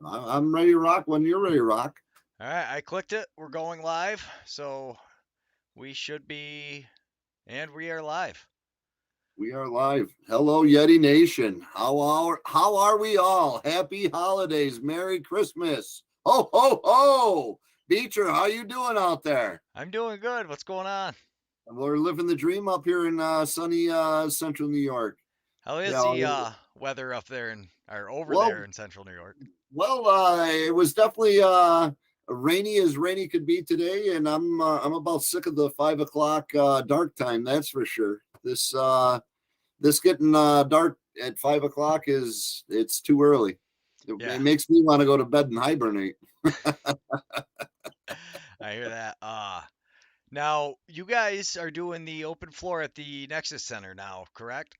I'm ready to rock when you're ready to rock. All right, I clicked it. We're going live, so we should be, and we are live. We are live. Hello, Yeti Nation. How are we all? Happy holidays. Merry Christmas. Ho ho ho. Beecher, how you doing out there? I'm doing good. What's going on? We're living the dream up here in sunny central New York. How is Yeah. the weather up there or over Well, there in central New York? it was definitely rainy as rainy could be today, and I'm about sick of the 5 o'clock dark time. That's for sure. This getting dark at 5 o'clock it's too early. It Yeah, makes me want to go to bed and hibernate. I hear that. Now you guys are doing the open floor at the Nexus Center now, correct?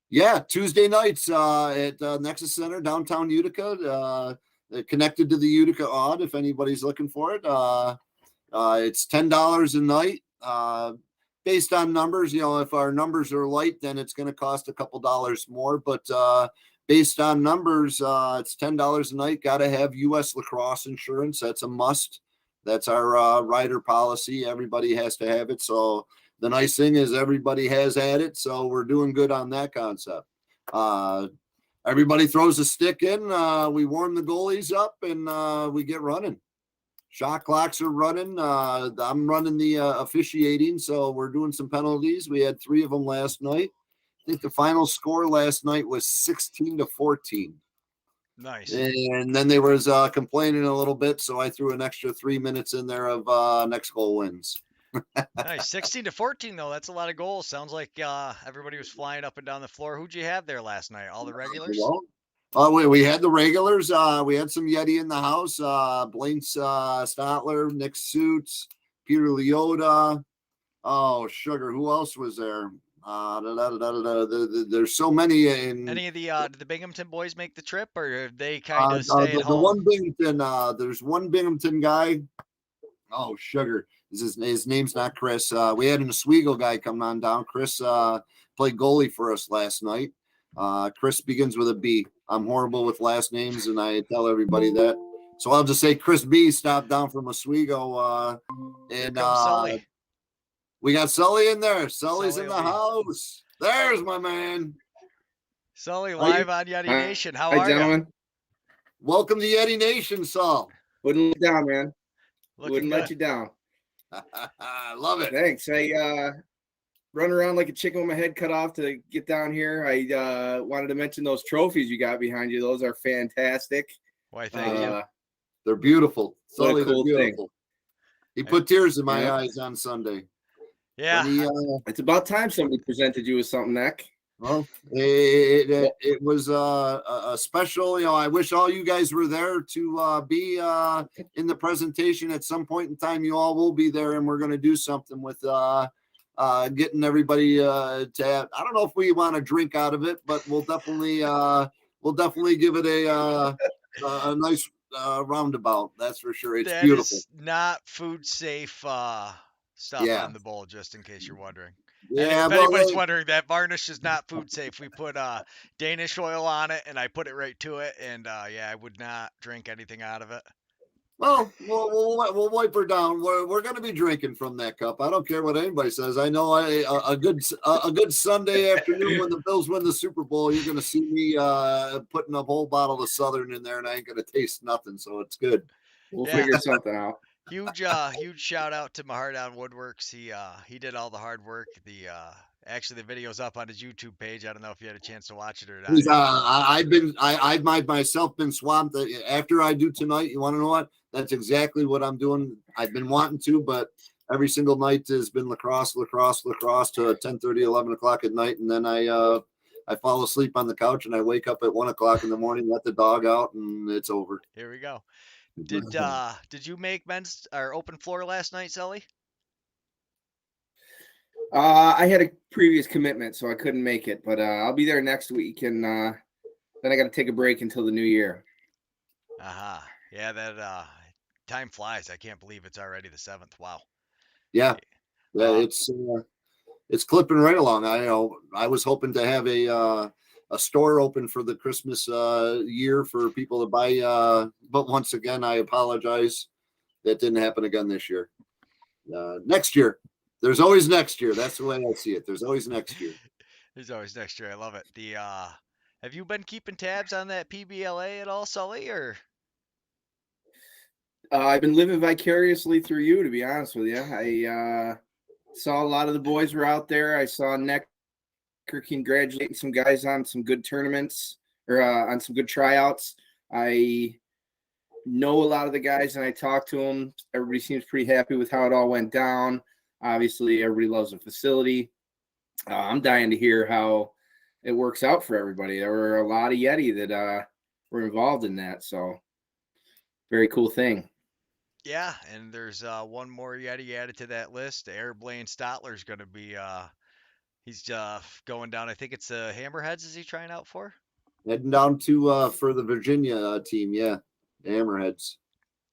Yeah, Tuesday nights at Nexus Center, downtown Utica, connected to the Utica Odd. If anybody's looking for it, it's $10 a night. Based on numbers, if our numbers are light, then it's going to cost a couple dollars more. But based on numbers, it's $10 a night. Got to have U.S. lacrosse insurance. That's a must. That's our rider policy. Everybody has to have it. So the nice thing is everybody has had it. So we're doing good on that concept. Uh, Everybody throws a stick in. We warm the goalies up and we get running. Shot clocks are running. I'm running the officiating, so we're doing some penalties. We had 3 of them last night. I think the final score last night was 16-14. Nice. And then they was complaining a little bit, so I threw an extra 3 minutes in there of next goal wins. Nice. 16-14 though. That's a lot of goals. Sounds like everybody was flying up and down the floor. Who'd you have there last night? All the regulars? Well, we had the regulars. We had some Yeti in the house. Blaine Stotler, Nick Suits, Peter Leota. Oh, sugar. Who else was there? There's so many in Any of the did the Binghamton boys make the trip, or did they kind of stay at the home? one Binghamton. There's one Binghamton guy. Oh, sugar. His name's not Chris. We had an Oswego guy coming on down. Chris played goalie for us last night. Chris begins with a B. I'm horrible with last names, and I tell everybody that. So I'll just say Chris B stopped down from Oswego. Here And comes Sully. we got Sully in there. Sully's Sully in will the be house. There's my man. Sully How you? live on Yeti Hi, Nation. How are gentlemen. you? Welcome to Yeti Nation, Saul. Wouldn't let you down, man. Looking Wouldn't let good. you down. I love it. Thanks. I run around like a chicken with my head cut off to get down here. I wanted to mention those trophies you got behind you. Those are fantastic. Why, thank you. They're beautiful. What a Sully, cool they're thing. beautiful. He put tears in my Yeah. eyes on Sunday. Yeah. When he, It's about time somebody presented you with something, Nick. well, it was a special. I wish all you guys were there to be in the presentation at some point in time. You all will be there, and we're going to do something with getting everybody to have. I don't know if we want to drink out of it, but we'll definitely give it a nice roundabout. That's for sure. It's That beautiful. is not food safe stuff Yeah. on the bowl, just in case you're wondering. And Yeah. if Well, anybody's wondering, that varnish is not food safe. We put Danish oil on it, and I put it right to it. And yeah, I would not drink anything out of it. we'll wipe her down. We're going to be drinking from that cup. I don't care what anybody says. I know a good Sunday afternoon when the Bills win the Super Bowl, you're going to see me putting a whole bottle of Southern in there, and I ain't going to taste nothing. So it's good. We'll Yeah. figure something out. Huge shout out to Mahardon Woodworks. He did all the hard work. Actually the video's up on his YouTube page. I don't know if you had a chance to watch it or not. I've myself been swamped. After I do tonight, you want to know what? That's exactly what I'm doing. I've been wanting to, but every single night has been lacrosse to 10:30, 11 o'clock at night, and then I fall asleep on the couch and I wake up at 1 o'clock in the morning, let the dog out, and it's over. Here we go. Did you make men's or open floor last night, Sully? I had a previous commitment, so I couldn't make it, but I'll be there next week, and then I got to take a break until the new year. Aha. Yeah, that time flies. I can't believe it's already the 7th. Wow. Yeah, it's clipping right along. I was hoping to have a store open for the Christmas year for people to buy. But once again, I apologize. That didn't happen again this year. Next year. There's always next year. That's the way I see it. There's always next year. There's always next year. I love it. Have you been keeping tabs on that PBLA at all, Sully? Or I've been living vicariously through you, to be honest with you. I saw a lot of the boys were out there. I saw Necker congratulating some guys on some good tournaments or on some good tryouts. I know a lot of the guys, and I talked to them. Everybody seems pretty happy with how it all went down. Obviously, everybody loves the facility. I'm dying to hear how it works out for everybody. There were a lot of Yeti that were involved in that, so very cool thing. yeah, and there's one more Yeti added to that list. Airblane Stotler's going to be he's going down. I think it's Hammerheads. Is he trying out for? Heading down to for the Virginia team, yeah, the Hammerheads.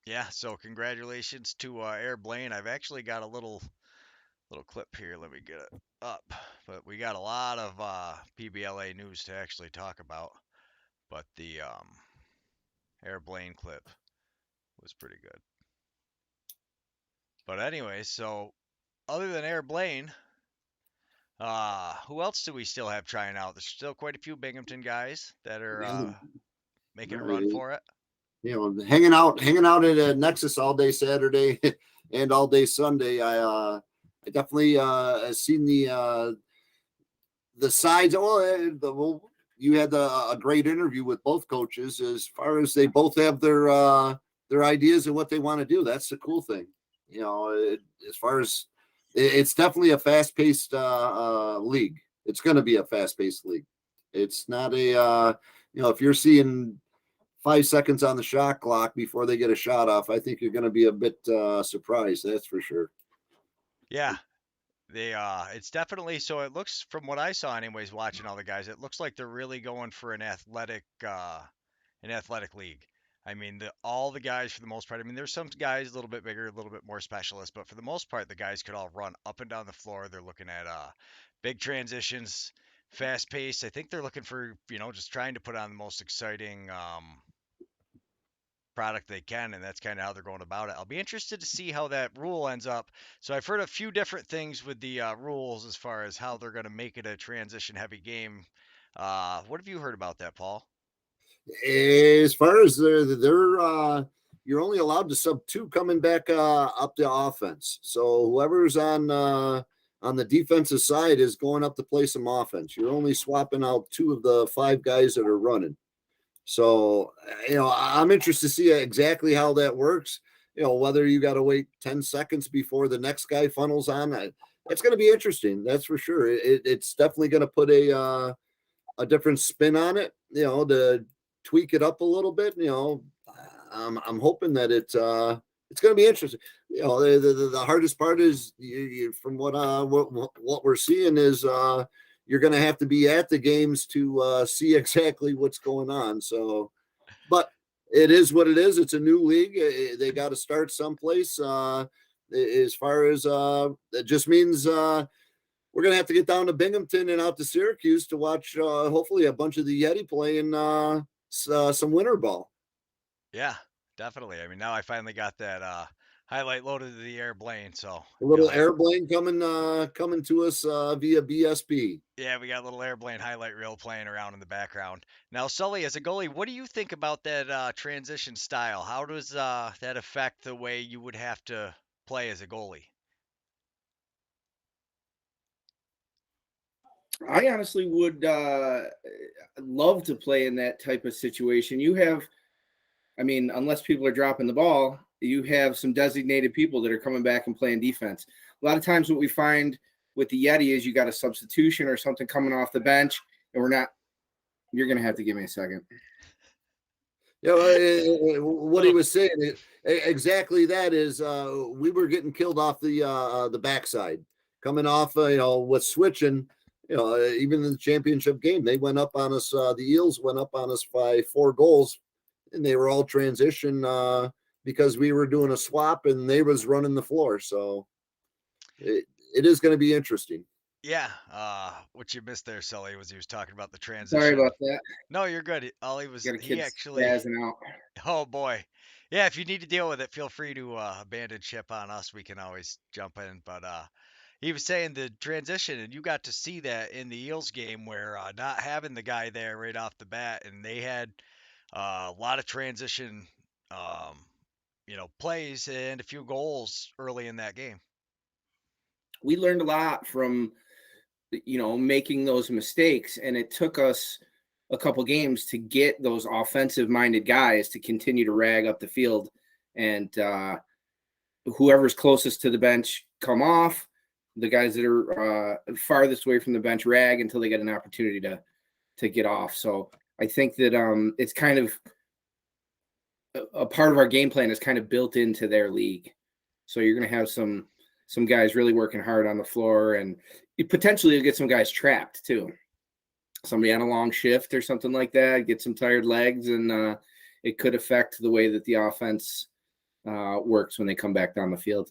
Yeah, so congratulations to Airblane. I've actually got a little clip here. Let me get it up. But we got a lot of PBLA news to actually talk about. But the Airblane clip was pretty good. But anyway, so other than Airblane, who else do we still have trying out? There's still quite a few Binghamton guys that are making a run for it. You know, hanging out at Nexus all day Saturday and all day Sunday. I definitely seen the sides. Well, you had a great interview with both coaches as far as they both have their ideas and what they want to do. That's the cool thing. You know, as far as it's definitely a fast-paced league. It's going to be a fast-paced league. It's not a if you're seeing 5 seconds on the shot clock before they get a shot off, I think you're going to be a bit surprised. That's for sure. Yeah, it's definitely, so it looks, from what I saw anyways, watching all the guys, it looks like they're really going for an athletic league. I mean, all the guys for the most part, I mean, there's some guys a little bit bigger, a little bit more specialist, but for the most part, the guys could all run up and down the floor. They're looking at big transitions, fast pace. I think they're looking for, just trying to put on the most exciting product they can, and that's kind of how they're going about it. I'll be interested to see how that rule ends up. So I've heard a few different things with the rules as far as how they're going to make it a transition heavy game. What have you heard about that, Paul? As far as they're you're only allowed to sub 2 coming back up the offense. So whoever's on the defensive side is going up to play some offense. You're only swapping out 2 of the 5 guys that are running. So, I'm interested to see exactly how that works. Whether you got to wait 10 seconds before the next guy funnels on. It's going to be interesting. That's for sure. It's definitely going to put a different spin on it, to tweak it up a little bit. I'm hoping that it's going to be interesting. The hardest part is from what we're seeing is you're going to have to be at the games to see exactly what's going on. So, but it is what it is. It's a new league. They got to start someplace. As far as it just means we're going to have to get down to Binghamton and out to Syracuse to watch hopefully a bunch of the Yeti playing some winter ball. Yeah, definitely. I mean, now I finally got that highlight loaded to the Airblane. So A little Airblane coming to us via BSP. yeah, we got a little Airblane highlight reel playing around in the background. Now, Sully, as a goalie, what do you think about that transition style? How does that affect the way you would have to play as a goalie? I honestly would love to play in that type of situation. Unless people are dropping the ball, you have some designated people that are coming back and playing defense. A lot of times what we find with the Yeti is you got a substitution or something coming off the bench, and you're going to have to give me a second. What he was saying, exactly that is we were getting killed off the backside, coming off, with switching, even in the championship game, they went up on us. The Eels went up on us by 4 goals, and they were all transition because we were doing a swap and they was running the floor. So it is going to be interesting. Yeah, what you missed there, Sully, was he was talking about the Sorry transition. about that. No, you're good. All he was, Got a he kid actually, spazzing out. oh boy. Yeah, if you need to deal with it, feel free to abandon ship on us. We can always jump in. But he was saying the transition, and you got to see that in the Eels game where not having the guy there right off the bat, and they had a lot of transition, um, plays and a few goals early in that game. We learned a lot from making those mistakes, and it took us a couple games to get those offensive minded guys to continue to rag up the field, and whoever's closest to the bench come off. The guys that are farthest away from the bench rag until they get an opportunity to get off. So I think that it's kind of a part of our game plan is kind of built into their league. So you're going to have some guys really working hard on the floor, and you potentially get some guys trapped too. Somebody on a long shift or something like that, get some tired legs, and it could affect the way that the offense works when they come back down the field.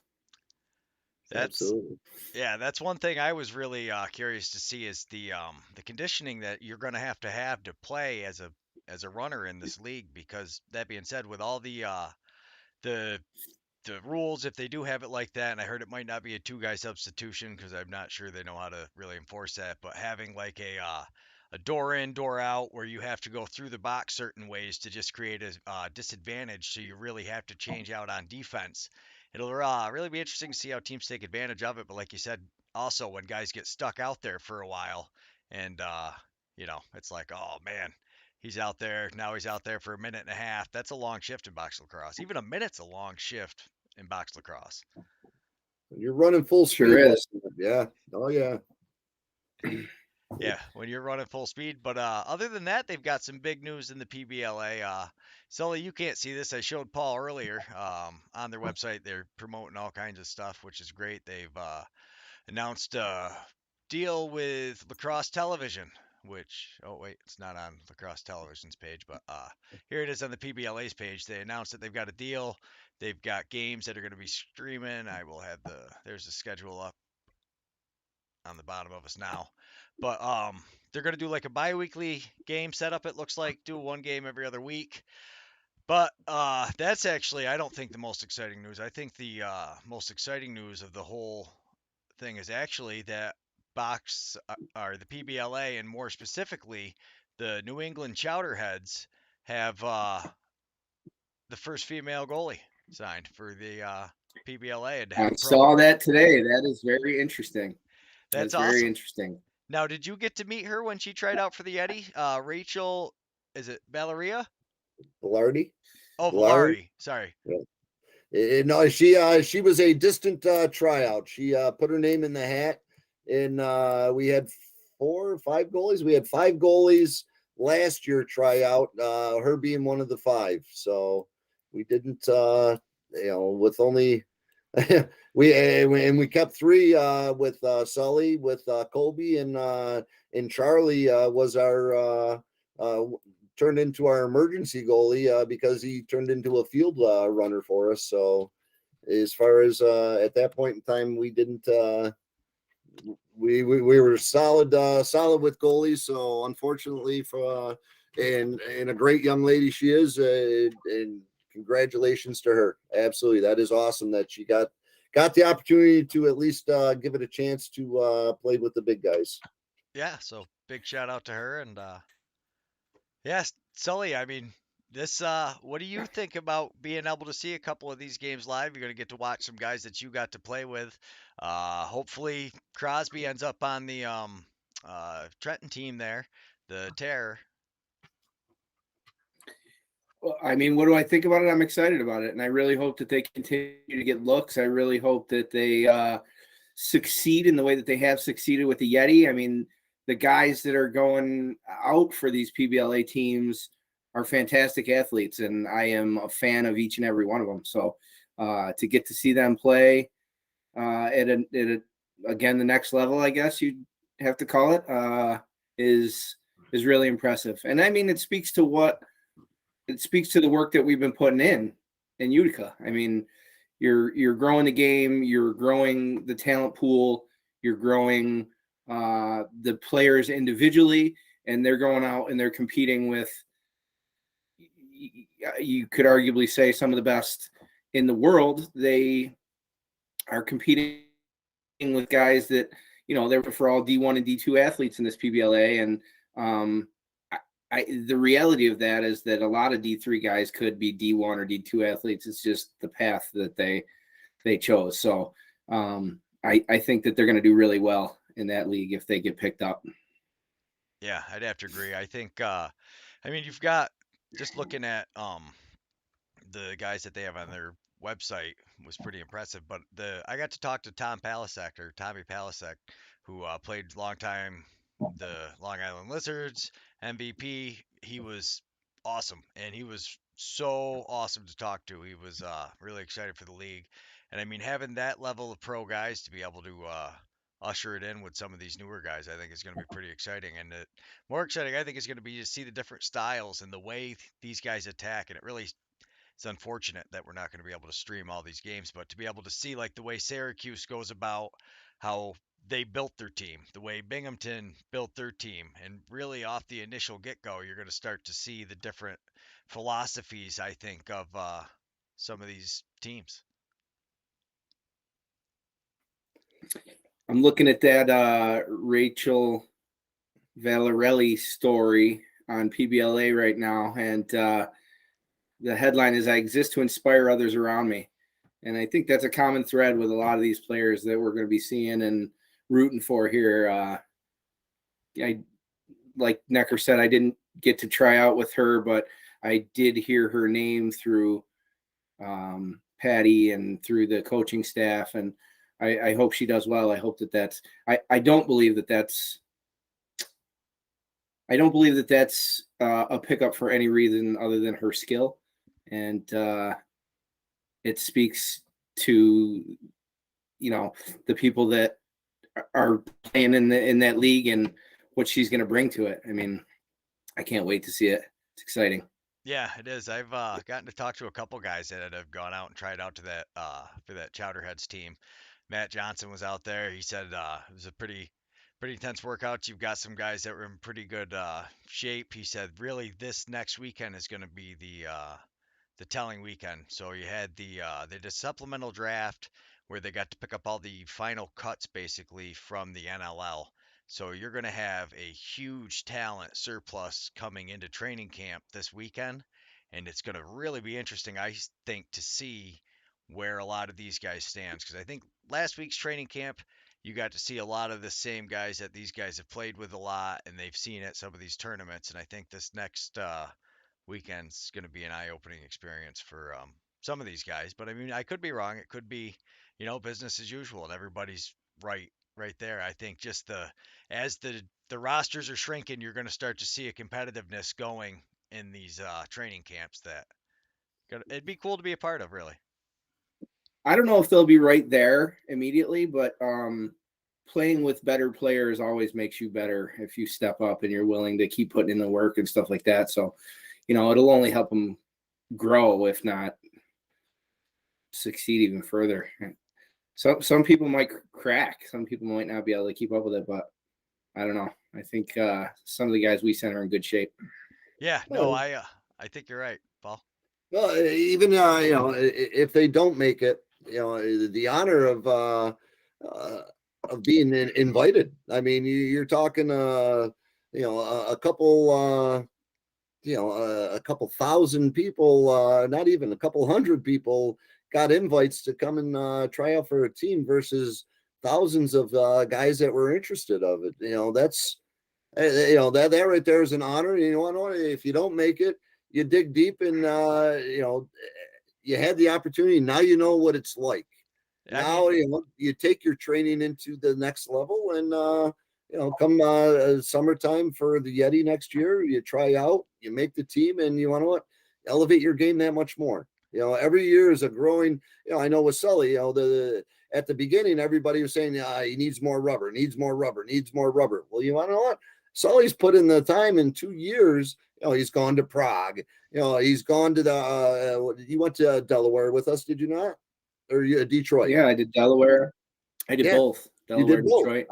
That's Absolutely. Yeah, that's one thing I was really curious to see is the conditioning that you're going to have to play as a runner in this league. Because that being said, with all the the rules, if they do have it like that, and I heard it might not be a two-guy substitution because I'm not sure they know how to really enforce that, but having like a door in, door out, where you have to go through the box certain ways to just create a disadvantage, so you really have to change out on defense. It'll really be interesting to see how teams take advantage of it. But like you said, also when guys get stuck out there for a while, and it's like, oh man, he's out there. Now he's out there for a minute and a half. That's a long shift in box lacrosse. Even a minute's a long shift in box lacrosse. You're running full Sure speed. is. Yeah. Oh yeah. Yeah, when you're running full speed. But other than that, they've got some big news in the PBLA. Sully, you can't see this. I showed Paul earlier on their website. They're promoting all kinds of stuff, which is great. They've announced a deal with Lacrosse Television, which, oh, wait, it's not on Lacrosse Television's page, but here it is on the PBLA's page. They announced that they've got a deal. They've got games that are going to be streaming. I will have there's the schedule up on the bottom of us now. But they're going to do like a bi-weekly game setup, it looks like, do one game every other week. But that's actually, I don't think, the most exciting news. I think the most exciting news of the whole thing is actually that box or the PBLA, and more specifically the New England Chowderheads, have the first female goalie signed for the PBLA, and to have I a saw that today. That is very interesting. That's That's very awesome. interesting. Now, did you get to meet her when she tried out for the Yeti? Rachel, is it Valeria? Velarde. Oh, Velarde. Valari. Sorry. Yeah. No, she was a distant tryout. She put her name in the hat, and we had 4 or 5 goalies. We had 5 goalies last year tryout. Her being one of the 5. So we didn't, with only we kept 3 with Sully, with Colby, and Charlie was our turned into our emergency goalie because he turned into a field runner for us. So as far as at that point in time, we didn't we were solid with goalies. So unfortunately for and a great young lady she is, and congratulations to her. Absolutely, that is awesome that she got the opportunity to at least give it a chance to play with the big guys. Yeah, so big shout out to her. And yes, Sully, I mean, this what do you think about being able to see a couple of these games live? You're going to get to watch some guys that you got to play with. Hopefully Crosby ends up on the Trenton team there, the Terror. Well, I mean, what do I think about it? I'm excited about it, and I really hope that they continue to get looks. I really hope that they succeed in the way that they have succeeded with the Yeti. I mean, the guys that are going out for these PBLA teams are fantastic athletes, and I am a fan of each and every one of them. So to get to see them play again, the next level, I guess you'd have to call it, is really impressive. And I mean, it speaks to the work that we've been putting in Utica. I mean, you're growing the game, you're growing the talent pool, you're growing the players individually, and they're going out and they're competing with, you could arguably say, some of the best in the world. They are competing with guys that, they're for all D1 and D2 athletes in this PBLA. And the reality of that is that a lot of D3 guys could be D1 or D2 athletes. It's just the path that they chose. So I think that they're going to do really well in that league if they get picked up. Yeah, I'd have to agree. I think, you've got, just looking at the guys that they have on their website was pretty impressive. But I got to talk to Tommy Palasek, who played long time the Long Island Lizards, MVP. He was awesome, and he was so awesome to talk to. He was really excited for the league, and having that level of pro guys to be able to usher it in with some of these newer guys, I think is going to be pretty exciting. And more exciting, I think, is going to be to see the different styles and the way these guys attack. And it's unfortunate that we're not going to be able to stream all these games, but to be able to see like the way Syracuse goes about how they built their team, the way Binghamton built their team, and really off the initial get-go, you're going to start to see the different philosophies, I think, of some of these teams. I'm looking at that Rachel Valarelli story on PBLA right now, and the headline is, "I exist to inspire others around me." And I think that's a common thread with a lot of these players that we're going to be seeing and rooting for here. Like Necker said, I didn't get to try out with her, but I did hear her name through Patty and through the coaching staff. And I hope she does well. I hope that's, I don't believe that that's a pickup for any reason other than her skill. And it speaks to, the people that are playing in that league and what she's going to bring to it. I can't wait to see it. It's exciting. Yeah, it is. I've gotten to talk to a couple guys that have gone out and tried out to that for that Chowderheads team. Matt Johnson was out there. He said it was a pretty intense workout. You've got some guys that were in pretty good shape. He said really this next weekend is going to be the telling weekend. So you had they did a supplemental draft where they got to pick up all the final cuts basically from the NLL. So you're going to have a huge talent surplus coming into training camp this weekend, and it's going to really be interesting, I think, to see where a lot of these guys stand. Because I think last week's training camp, you got to see a lot of the same guys that these guys have played with a lot, and they've seen at some of these tournaments. And I think this next weekend's going to be an eye-opening experience for some of these guys. But I could be wrong. It could be, business as usual, and everybody's right there. I think just as the rosters are shrinking, you're going to start to see a competitiveness going in these training camps that it'd be cool to be a part of, really. I don't know if they'll be right there immediately, but playing with better players always makes you better if you step up and you're willing to keep putting in the work and stuff like that. So, it'll only help them grow, if not succeed even further. Some people might crack. Some people might not be able to keep up with it, but I don't know. I think some of the guys we sent are in good shape. Yeah, no, I think you're right, Paul. Well, even if they don't make it, the honor of being invited. You're talking a couple a couple thousand people, not even a couple hundred people, got invites to come and try out for a team versus thousands of guys that were interested of it. That's that right there is an honor. If you don't make it, you dig deep and you had the opportunity. Now you know what it's like. Now you take your training into the next level, and come summertime for the Yeti next year, you try out, you make the team, and you want to elevate your game that much more. Every year is a growing. I know with Sully, at the beginning, everybody was saying he needs more rubber, needs more rubber, needs more rubber. Well, you want to know what? Sully's put in the time. In 2 years. He's gone to Prague. He's gone to you went to Delaware with us, did you not? Or Detroit? Yeah, I did Delaware. I did both. Delaware, you did both. Detroit.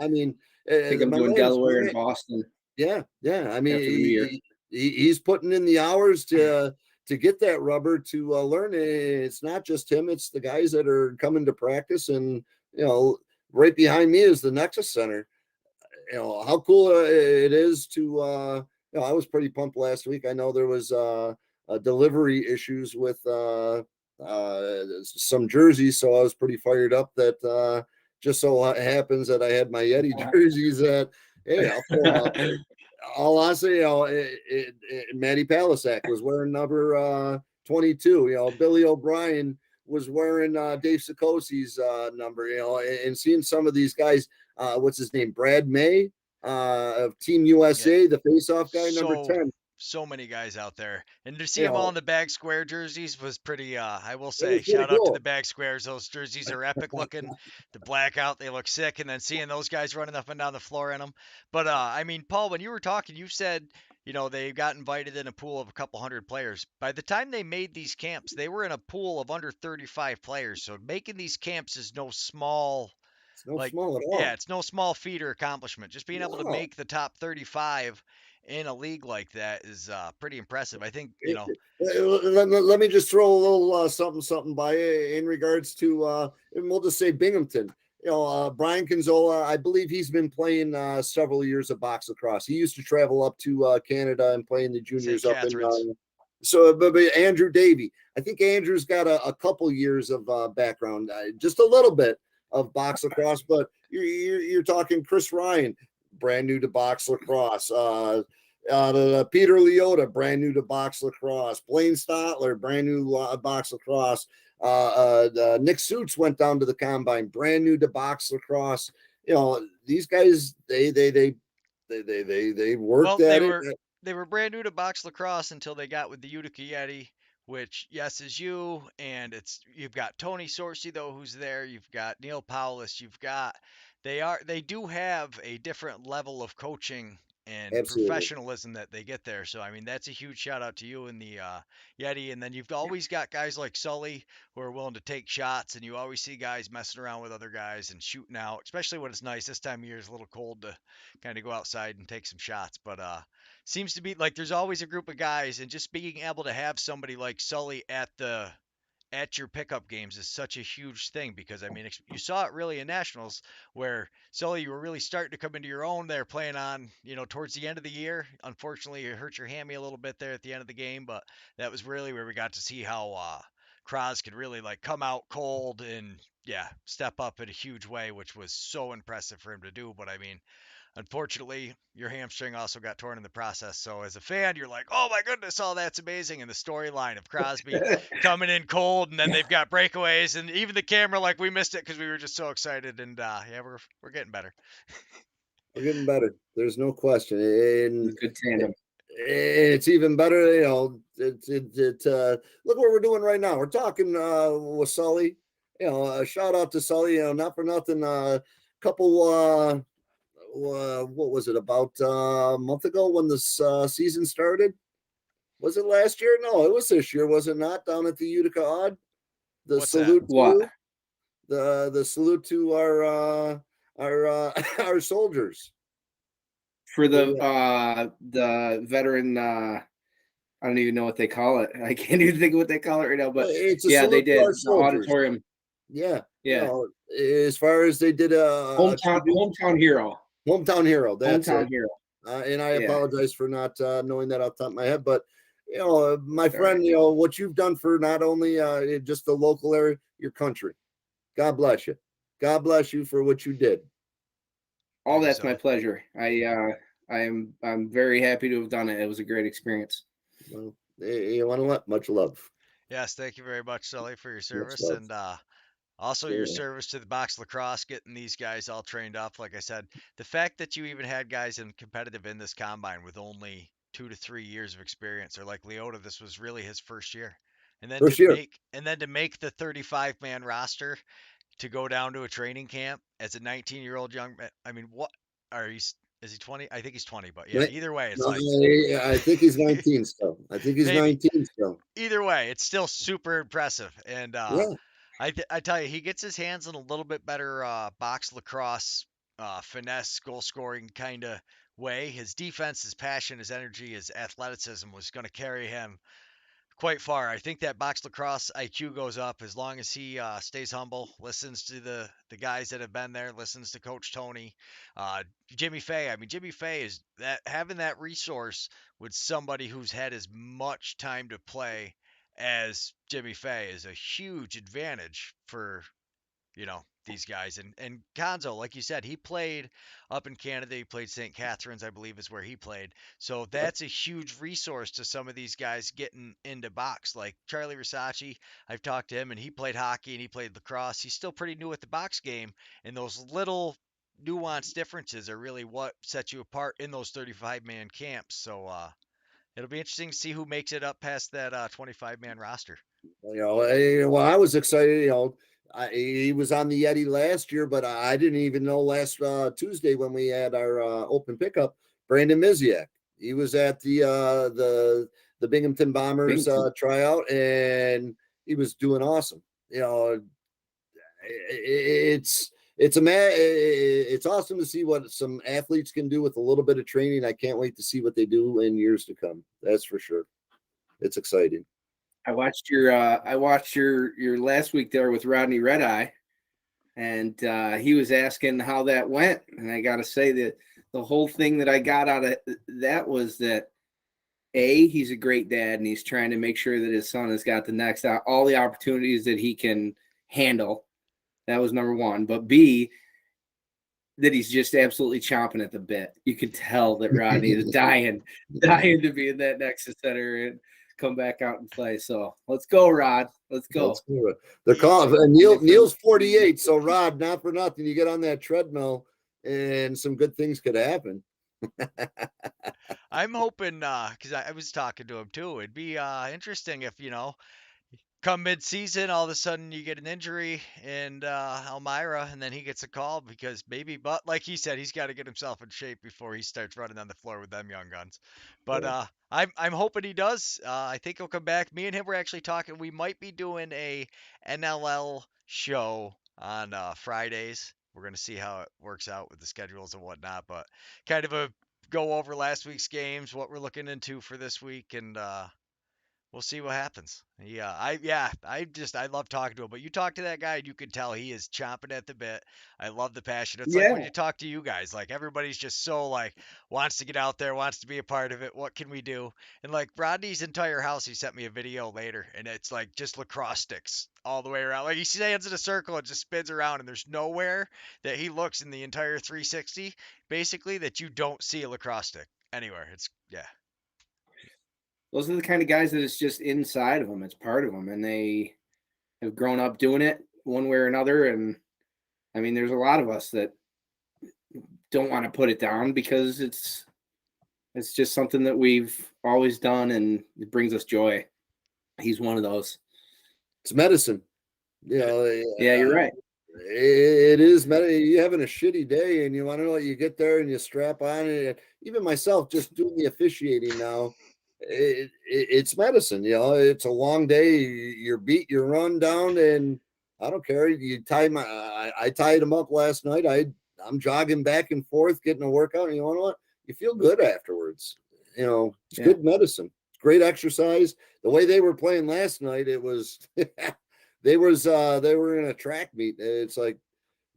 I think I'm my doing man's Delaware and great. Boston Yeah, yeah. I mean, after the new year. he's putting in the hours to get that rubber to learn. It's not just him; it's the guys that are coming to practice, and right behind me is the Nexus Center. How cool it is to. I was pretty pumped last week. I know there was delivery issues with some jerseys, so I was pretty fired up. That just so happens that I had my Yeti jerseys. That hey, I'll throw them out there. All honestly, Matty Palisak was wearing number 22. Billy O'Brien was wearing Dave Sikosi's number. And seeing some of these guys, what's his name, Brad May of Team USA, the face-off guy, number 10. So many guys out there, and to see You them all know, in the bag square jerseys was pretty. I will it say, was pretty shout out to the cool. bag squares. Those jerseys are epic looking. The blackout, they look sick, and then seeing those guys running up and down the floor in them. But I mean, Paul, when you were talking, you said they got invited in a pool of a couple hundred players. By the time they made these camps, they were in a pool of under 35 players. So making these camps is no small. It's no Like, small at yeah, all. it's no small feat or accomplishment. Just being able to No. make the top 35 in a league like that is pretty impressive. I think, Let me just throw a little something by in regards to, and we'll just say Binghamton. Brian Conzola, I believe he's been playing several years of box lacrosse. He used to travel up to Canada and play in the juniors St. up in. Catharines. But Andrew Davey, I think Andrew's got a couple years of background, just a little bit of box lacrosse. But you're talking Chris Ryan, brand new to box lacrosse. Peter Leota, brand new to box lacrosse. Blaine Stotler, brand new box lacrosse. Nick Suits went down to the combine, brand new to box lacrosse. These guys, they worked Well, at it. they were brand new to box lacrosse until they got with the Utica Yeti, which yes is you, and you've got Tony Sorcy though who's there, you've got Neil Powlis, they do have a different level of coaching and Absolutely. professionalism that they get there. So I mean that's a huge shout out to you and the Yeti, and then you've always got guys like Sully who are willing to take shots, and you always see guys messing around with other guys and shooting out, especially when it's nice. This time of year is a little cold to kind of go outside and take some shots, but seems to be like there's always a group of guys, and just being able to have somebody like Sully at your pickup games is such a huge thing, because I mean you saw it really in nationals where Sully, you were really starting to come into your own there playing on towards the end of the year. Unfortunately it hurt your hammy a little bit there at the end of the game, but that was really where we got to see how Kraz could really like come out cold and step up in a huge way, which was so impressive for him to do. But I mean, unfortunately, your hamstring also got torn in the process. So as a fan, you're like, oh my goodness, oh, that's amazing. And the storyline of Crosby coming in cold, and then they've got breakaways, and even the camera, like, we missed it because we were just so excited. And we're getting better. We're getting better. There's no question. And Good tandem. it's even better. Look what we're doing right now. We're talking with Sully. A shout out to Sully. Not for nothing. Couple. What was it, about a month ago when this season started? Was it last year? No, it was this year. Was it not, down at the Utica Odd? The What's salute that? What? The salute to our our soldiers For the veteran, I don't even know what they call it. I can't even think of what they call it right now. But it's a yeah, they salute to did our the soldiers. auditorium. Yeah. Yeah. As far as they did a Hometown hero. Hometown hero. That's Hometown it. hero. And I apologize for not knowing that off the top of my head, but my Sorry. friend, what you've done for not only just the local area, your country. God bless you. God bless you for what you did. All that's my pleasure. I'm very happy to have done it. It was a great experience. Well, you want to let much love. Yes, thank you very much, Sully, for your service, and also your service to the box lacrosse, getting these guys all trained up. Like I said, the fact that you even had guys in competitive in this combine with only 2 to 3 years of experience, or like Leota, this was really his first year. And then to make the 35-man roster, to go down to a training camp as a 19-year-old young man. I mean, what are you? Is he 20? I think he's 20, but yeah, either way, it's like I think he's 19 still. I think he's maybe 19 still. Either way, it's still super impressive. And Yeah. I tell you, he gets his hands on a little bit better box lacrosse finesse, goal scoring kind of way. His defense, his passion, his energy, his athleticism was going to carry him quite far. I think that box lacrosse IQ goes up as long as he stays humble, listens to the guys that have been there, listens to Coach Tony, Jimmy Fay. I mean, Jimmy Fay is that having that resource with somebody who's had as much time to play as Jimmy Fay is a huge advantage for these guys. And Gonzo, like you said, he played up in Canada. He played St. Catharines, I believe, is where he played. So that's a huge resource to some of these guys getting into box. Like Charlie Risacci, I've talked to him, and he played hockey and he played lacrosse. He's still pretty new at the box game, and those little nuanced differences are really what sets you apart in those 35-man camps. So it'll be interesting to see who makes it up past that 25-man roster. Well, I was excited. He was on the Yeti last year, but I didn't even know last Tuesday when we had our open pickup. Brandon Miziak, he was at the Binghamton Bombers tryout, and he was doing awesome. It's awesome to see what some athletes can do with a little bit of training. I can't wait to see what they do in years to come. That's for sure. It's exciting. I watched your last week there with Rodney Redeye, and he was asking how that went. And I got to say that the whole thing that I got out of that was that he's a great dad, and he's trying to make sure that his son has got all the opportunities that he can handle. That was number one. But B, that he's just absolutely chomping at the bit. You can tell that Rodney is dying to be in that Nexus Center and come back out and play. So let's go, Rod. Let's go. They're calling Neil's 48. So Rod, not for nothing, you get on that treadmill and some good things could happen. I'm hoping because I was talking to him too. It'd be interesting if come mid-season, all of a sudden you get an injury in Elmira, and then he gets a call because but like he said, he's got to get himself in shape before he starts running on the floor with them young guns. But I'm hoping he does. I think he'll come back. Me and him were actually talking. We might be doing a NLL show on Fridays. We're gonna see how it works out with the schedules and whatnot. But kind of a go over last week's games, what we're looking into for this week, and we'll see what happens. I love talking to him. But you talk to that guy, and you can tell he is chomping at the bit. I love the passion. It's like when you talk to you guys, like everybody's just so like wants to get out there, wants to be a part of it. What can we do? And like Rodney's entire house, he sent me a video later, and it's like just lacrosse sticks all the way around. Like he stands in a circle and just spins around, and there's nowhere that he looks in the entire 360, basically, that you don't see a lacrosse stick anywhere. Those are the kind of guys that it's just inside of them. It's part of them, and they have grown up doing it one way or another. And I mean, there's a lot of us that don't want to put it down because it's just something that we've always done, and it brings us joy. He's one of those. It's medicine. Yeah, you're right. It is medicine. You're having a shitty day, and you want to know what you get there, and you strap on it. Even myself, just doing the officiating now. It's medicine, it's a long day. You're beat, you're run down, and I don't care. You I tied him up last night. I'm jogging back and forth, getting a workout, and you know what? You feel good afterwards. It's good medicine. It's great exercise. The way they were playing last night, it was they were in a track meet. It's like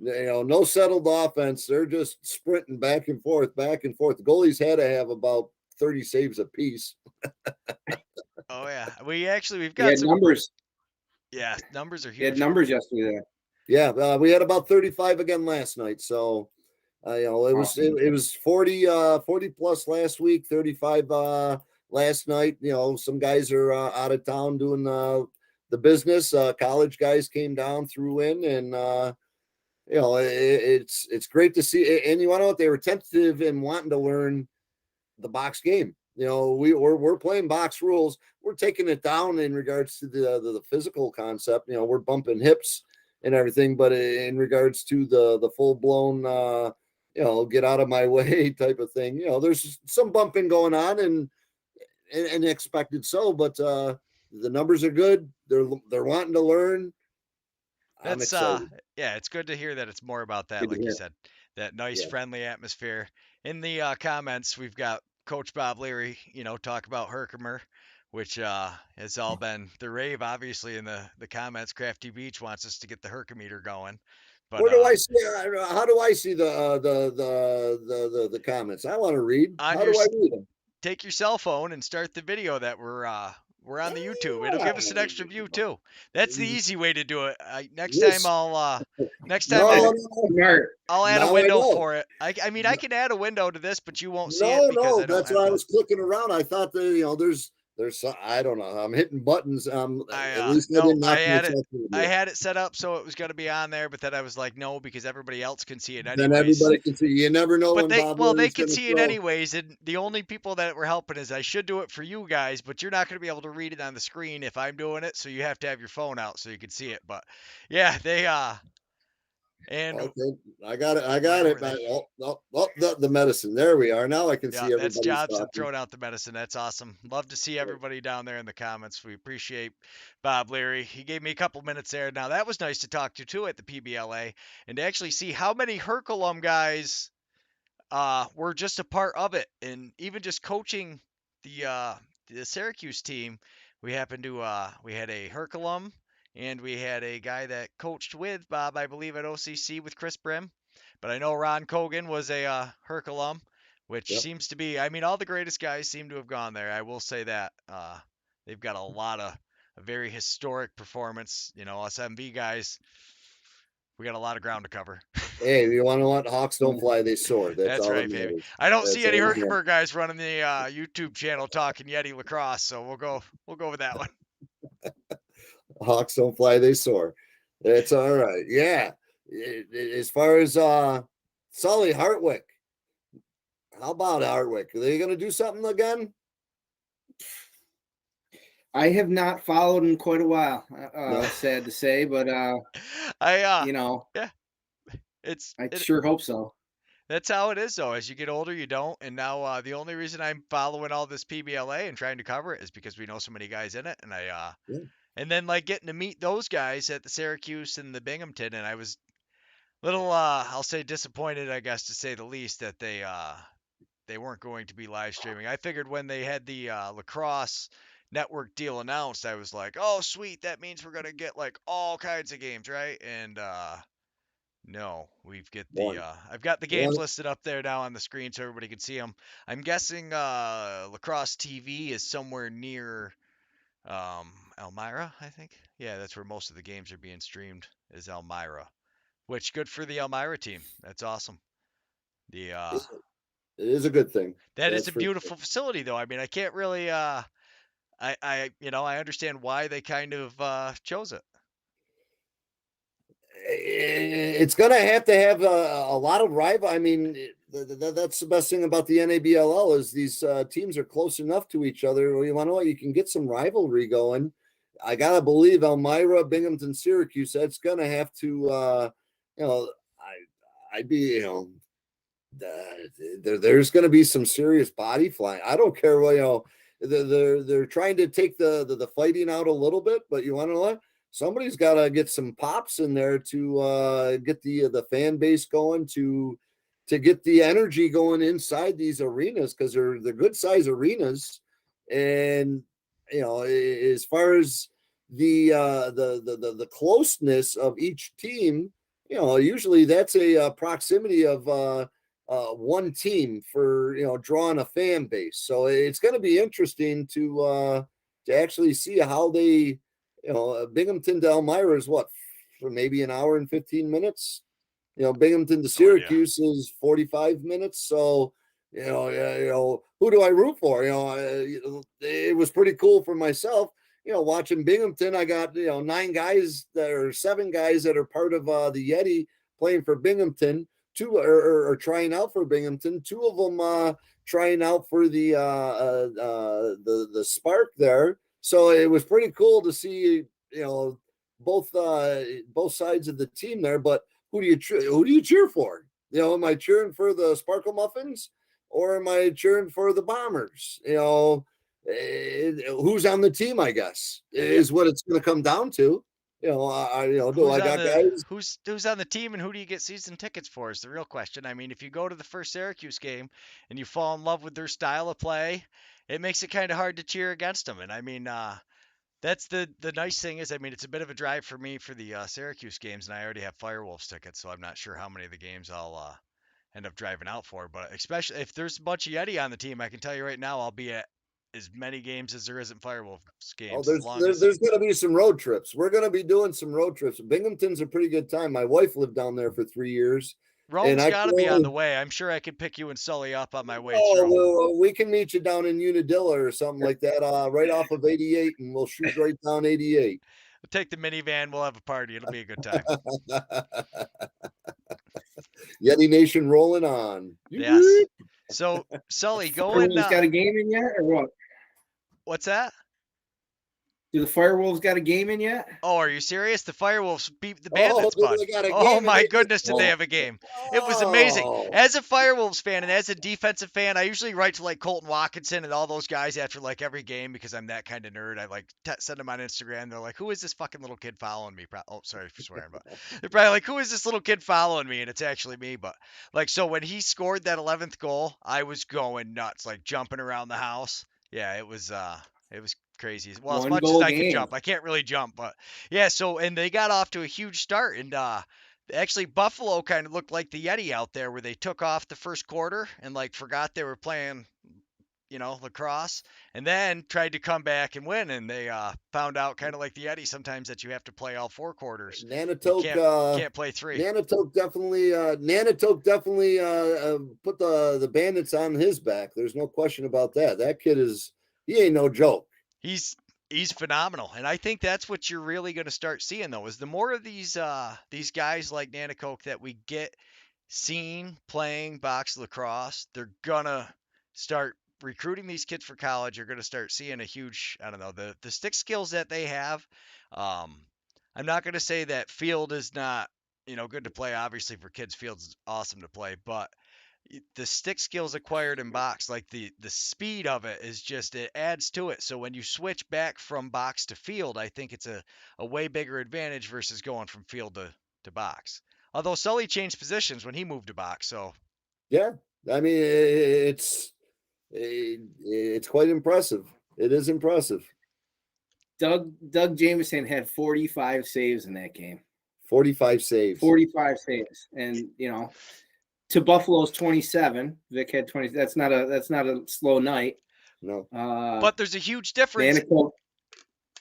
no settled offense. They're just sprinting back and forth, back and forth. The goalies had to have about 30 saves apiece. Oh yeah, we've got some numbers. Yeah, numbers are huge. We had numbers yesterday. Yeah, we had about 35 again last night. So, it was 40 plus last week, 35 last night. Some guys are out of town doing the business. College guys came down, threw in, and it's great to see. And you want to know what? They were tentative and wanting to learn the box game. We're playing box rules. We're taking it down in regards to the physical concept. We're bumping hips and everything, but in regards to the full blown, get out of my way type of thing. There's some bumping going on and expected so, but the numbers are good. They're wanting to learn. That's I'm excited. it's good to hear that it's more about that, like you said. that nice Yeah. friendly atmosphere. In the comments, we've got Coach Bob Leary, talk about Herkimer, which has all been the rave, obviously, in the comments. Crafty Beach wants us to get the Herkimeter going. But Where do I see? How do I see the comments? I want to read. on How your do I read them? take your cell phone and start the video that we're on the YouTube. It'll give us an extra view too. That's the easy way to do it. Next time This next time no, I'll no, Smart. I'll add a now I window know. for it. I mean I can add a window to this, but you won't see it No, because no, I don't that's have why I the. was clicking around. I thought that there's I don't know. I'm hitting buttons. At least I No, didn't knock myself I into it. had it set up so it was gonna be on there, but then I was like, no, because everybody else can see it Then anyways. everybody can see. You never know But when Bob they Larry's can going to see it throw. anyways, and the only people that were helping is I should do it for you guys, but you're not going to be able to read it on the screen if I'm doing it, so you have to have your phone out so you can see it. But yeah, they and Okay, I got it. I where got were it. they? The medicine. There we are. Now I can Yeah, see that's everybody's Johnson talking. throwing out the medicine. That's awesome. Love to see everybody down there in the comments. We appreciate Bob Leary. He gave me a couple minutes there. Now that was nice to talk to too at the PBLA and to actually see how many Herculum guys were just a part of it, and even just coaching the Syracuse team. We happened to we had a Herculum, and we had a guy that coached with Bob, I believe, at OCC with Chris Brim. But I know Ron Cogan was a Herculum, which Yep. seems to be. I mean, all the greatest guys seem to have gone there. I will say that they've got a lot of a very historic performance. Us MV guys, we got a lot of ground to cover. Hey, you want to know what? Hawks don't fly; they soar. That's That's all that right, baby. matters. I don't see That's any all that matters. Herkimer guys running the YouTube channel talking Yeti lacrosse, so we'll go with that one. Hawks don't fly; they soar. That's all right. Yeah. As far as Sully Hartwick, how about Hartwick? Are they going to do something again? I have not followed in quite a while. No. Sad to say, but I yeah, I sure hope so. that's how it is though. As you get older, you don't. And now the only reason I'm following all this PBLA and trying to cover it is because we know so many guys in it, and Yeah. and then like getting to meet those guys at the Syracuse and the Binghamton, and I was little I'll say disappointed, I guess to say the least, that they weren't going to be live streaming. I figured when they had the lacrosse network deal announced, I was like, oh sweet, that means we're gonna get like all kinds of games, right? And no, we've get the One. I've got the games One. listed up there now on the screen so everybody can see them. I'm guessing Lacrosse TV is somewhere near Elmira, I think. Yeah, that's where most of the games are being streamed, is Elmira. Which good for the Elmira team. That's awesome. The It is a good thing. that is That's a for sure. beautiful facility though. I mean, I can't really I understand why they kind of chose it. It's going to have a lot of rival. I mean, that's the best thing about the NABLL is these teams are close enough to each other. Well, you want to know what? You can get some rivalry going. I got to believe Elmira, Binghamton, Syracuse, that's going to have to, I'd be, there's going to be some serious body flying. I don't care what, they're trying to take the fighting out a little bit, but you want to know what? Somebody's got to get some pops in there to get the fan base going, to get the energy going inside these arenas, because they're good size arenas. And as far as the closeness of each team, usually that's a proximity of one team for drawing a fan base. So it's going to be interesting to actually see how they. Binghamton to Elmira is what, for maybe an hour and 15 minutes. Binghamton to Syracuse is 45 minutes. So, who do I root for? It was pretty cool for myself. Watching Binghamton, I got 7 guys that are part of the Yeti playing for Binghamton. 2 are trying out for Binghamton. 2 of them trying out for the Spark there. So it was pretty cool to see, both sides of the team there. But who do you cheer for? Am I cheering for the Sparkle Muffins, or am I cheering for the Bombers? Who's on the team, I guess, is what it's going to come down to. You know, do I got guys? Who's on the team and who do you get season tickets for is the real question. I mean, if you go to the first Syracuse game and you fall in love with their style of play, it makes it kind of hard to cheer against them. And I mean, that's the nice thing is, I mean, it's a bit of a drive for me for the Syracuse games, and I already have Firewolves tickets, so I'm not sure how many of the games I'll end up driving out for. But especially if there's a bunch of Yeti on the team, I can tell you right now, I'll be at as many games as there isn't Firewolves Oh, games, as long as there's going to be some road trips. We're going to be doing some road trips. Binghamton's a pretty good time. My wife lived down there for 3 years, and Rome's I got can to be on the only. way. I'm sure I could pick you and Sully up on my way Oh, through. well, we can meet you down in Unadilla or something like that, right off of 88, and we'll shoot right down 88. We'll take the minivan. We'll have a party. It'll be a good time. Yeti Nation rolling on. Yes. So Sully, going. Firewolves got a game in yet, or what? What's that? Do the Firewolves got a game in yet? Oh, are you serious? The Firewolves beat the Bandits, Oh, bud. they got a Oh game my and they goodness, did they just- have a game? It was amazing. Oh. As a Firewolves fan and as a defensive fan, I usually write to like Colton Watkinson and all those guys after like every game because I'm that kind of nerd. I like send them on Instagram. They're like, "Who is this fucking little kid following me?" Oh, sorry for swearing, but they're probably like, "Who is this little kid following me?" And it's actually me. But like, so when he scored that 11th goal, I was going nuts, like jumping around the house. Yeah, it was crazy. Well, as One much as goal I could game. jump, I can't really jump, but yeah. So and they got off to a huge start, and actually Buffalo kind of looked like the Yeti out there, where they took off the first quarter and like forgot they were playing, lacrosse, and then tried to come back and win, and they found out kind of like the Yeti sometimes that you have to play all 4 quarters. You Nanatoke, can't play 3. Nanatoke definitely put the Bandits on his back. There's no question about that. That kid he ain't no joke. He's phenomenal, and I think that's what you're really going to start seeing though, is the more of these guys like Nanticoke that we get seen playing box lacrosse, they're gonna start recruiting these kids for college. You're gonna start seeing a huge, I don't know, the stick skills that they have. Um, I'm not gonna say that field is not good to play. Obviously, for kids, field's awesome to play, but the stick skills acquired in box, like the speed of it is just, it adds to it. So when you switch back from box to field, I think it's a way bigger advantage versus going from field to box. Although Sully changed positions when he moved to box, so Yeah, I mean it's quite impressive. It is impressive. Doug Jameson had 45 saves in that game. 45 saves. 45 saves, and to Buffalo's 27. Vic had 20. That's not a slow night. No. but there's a huge difference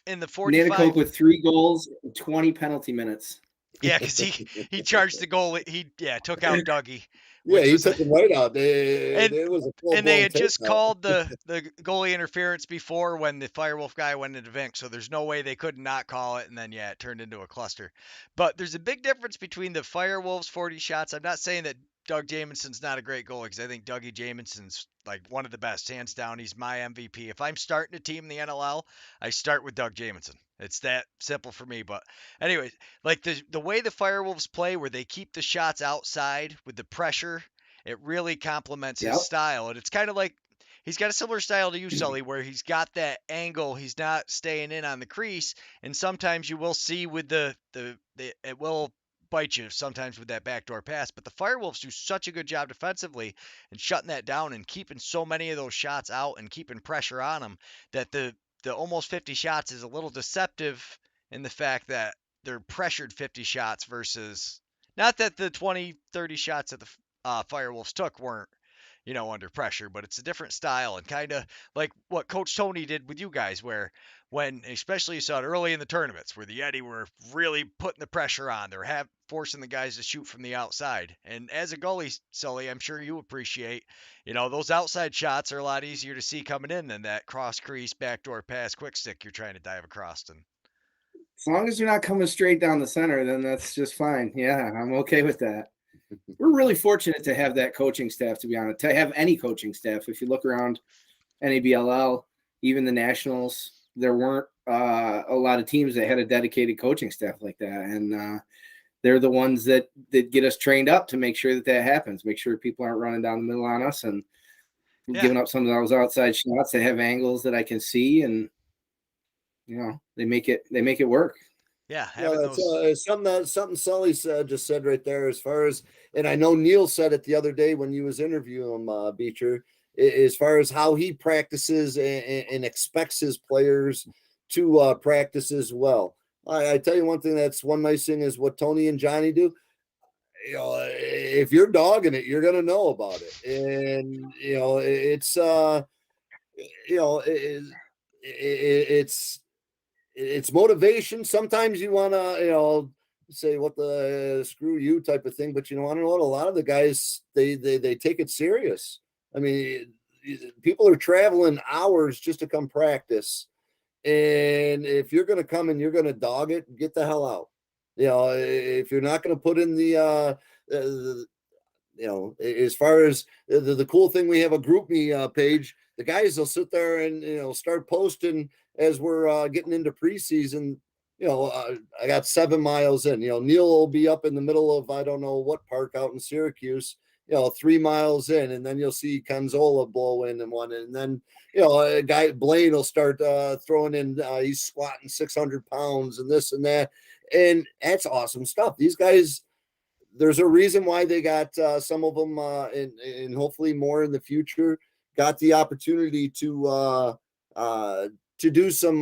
in the 45. Nanticoke with 3 goals and 20 penalty minutes. Yeah, because he charged the goal. He took out Dougie. Yeah, he took him right out. It was a and they had just takeout. called the goalie interference before when the Firewolf guy went into Vink, so there's no way they could not call it, and then it turned into a cluster. But there's a big difference between the Firewolves 40 shots. I'm not saying that Doug Jamieson's not a great goalie, because I think Dougie Jamieson's like one of the best, hands down. He's my MVP. If I'm starting a team in the NLL, I start with Doug Jamieson. It's that simple for me. But anyway, like the way the Firewolves play, where they keep the shots outside with the pressure, it really complements his style. And it's kind of like he's got a similar style to you, Sully, where he's got that angle. He's not staying in on the crease. And sometimes you will see with it will bite you sometimes with that backdoor pass. But the Firewolves do such a good job defensively and shutting that down and keeping so many of those shots out and keeping pressure on them that the almost 50 shots is a little deceptive in the fact that they're pressured 50 shots versus, not that the 20, 30 shots that the Firewolves took weren't, under pressure, but it's a different style, and kind of like what Coach Tony did with you guys, where when, especially you saw it early in the tournaments, where the Yeti were really putting the pressure on, they're forcing the guys to shoot from the outside. And as a goalie, Sully, I'm sure you appreciate, those outside shots are a lot easier to see coming in than that cross crease, backdoor pass, quick stick you're trying to dive across. And as long as you're not coming straight down the center, then that's just fine. Yeah, I'm okay with that. We're really fortunate to have that coaching staff, to be honest, to have any coaching staff. If you look around NABLL, even the Nationals, there weren't a lot of teams that had a dedicated coaching staff like that. And they're the ones that get us trained up to make sure that happens, make sure people aren't running down the middle on us and giving up some of those outside shots. They have angles that I can see, and they make it work. Yeah, You know, having that's those. something Sully just said right there. As far as, and I know Neil said it the other day when you was interviewing him, Beecher, as far as how he practices and expects his players to practice as well. I tell you one thing. That's one nice thing is what Tony and Johnny do. You know, if you're dogging it, you're gonna know about it, and you know it's you know it's motivation. Sometimes you want to, say what the screw you type of thing, but you know, I don't know what a lot of the guys they take it serious. I mean, people are traveling hours just to come practice, and if you're going to come and you're going to dog it, get the hell out. You know, if you're not going to put in the as far as the cool thing, we have a group me page. The guys will sit there and start posting as we're getting into preseason. I got 7 miles in. Neil will be up in the middle of I don't know what park out in Syracuse. 3 miles in, and then you'll see Conzola blow in and one, and then a guy Blaine will start throwing in. He's squatting 600 pounds and this and that, and that's awesome stuff. These guys, there's a reason why they got some of them and hopefully more in the future got the opportunity to do some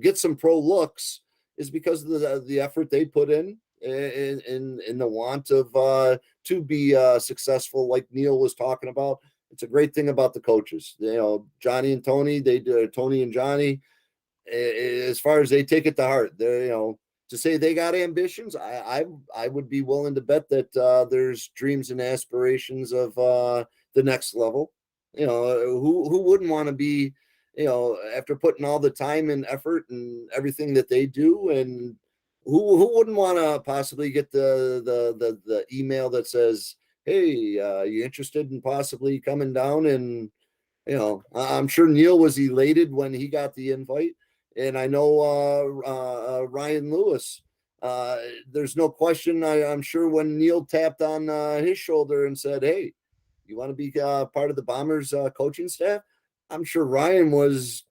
get some pro looks is because of the effort they put in the want of to be successful, like Neil was talking about. It's a great thing about the coaches. Johnny and Tony, they do Tony and Johnny, as far as they take it to heart. They're to say they got ambitions, I would be willing to bet that there's dreams and aspirations of the next level. Who wouldn't want to be, after putting all the time and effort and everything that they do, and who wouldn't want to possibly get the email that says, "Hey, you interested in possibly coming down?" And I'm sure Neil was elated when he got the invite. And I know Ryan Lewis. There's no question. I'm sure when Neil tapped on his shoulder and said, "Hey, you want to be part of the Bombers coaching staff?" I'm sure Ryan was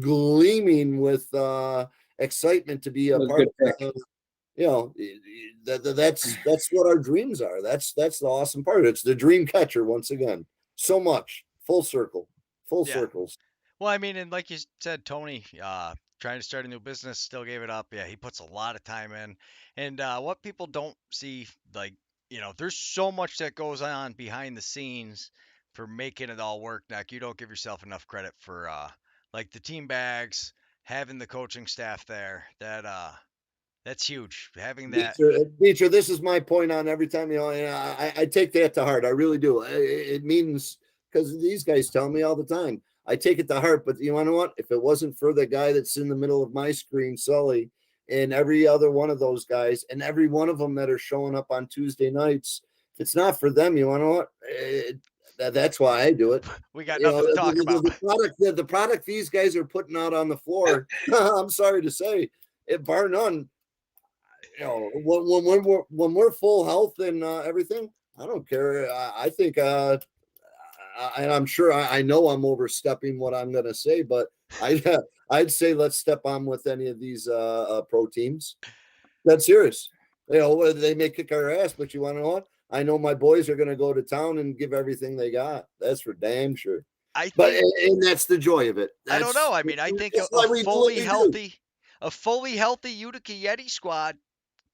gleaming with excitement to be a part of. That's what our dreams are. That's the awesome part. It's the dream catcher once again. So much full circle, full Yeah. circles. Well, I mean, and like you said, Tony, trying to start a new business, still gave it up. Yeah, he puts a lot of time in. And what people don't see, like, there's so much that goes on behind the scenes for making it all work. Like, you don't give yourself enough credit for, like, the team bags, having the coaching staff there. That's huge. Having that. Beecher, this is my point on every time, and I take that to heart. I really do. It means, because these guys tell me all the time, I take it to heart. But you know what? If it wasn't for the guy that's in the middle of my screen, Sully, and every other one of those guys, and every one of them that are showing up on Tuesday nights, if it's not for them, you want to know what? That's why I do it. We got nothing to talk about. The product these guys are putting out on the floor, I'm sorry to say, bar none. When we're full health and everything, I don't care. I think, and I'm sure I know I'm overstepping what I'm going to say, but I'd say let's step on with any of these pro teams. That's serious. They may kick our ass, but you want to know what? I know my boys are going to go to town and give everything they got. That's for damn sure. And that's the joy of it. I don't know. I mean, I think a fully healthy Utica Yeti squad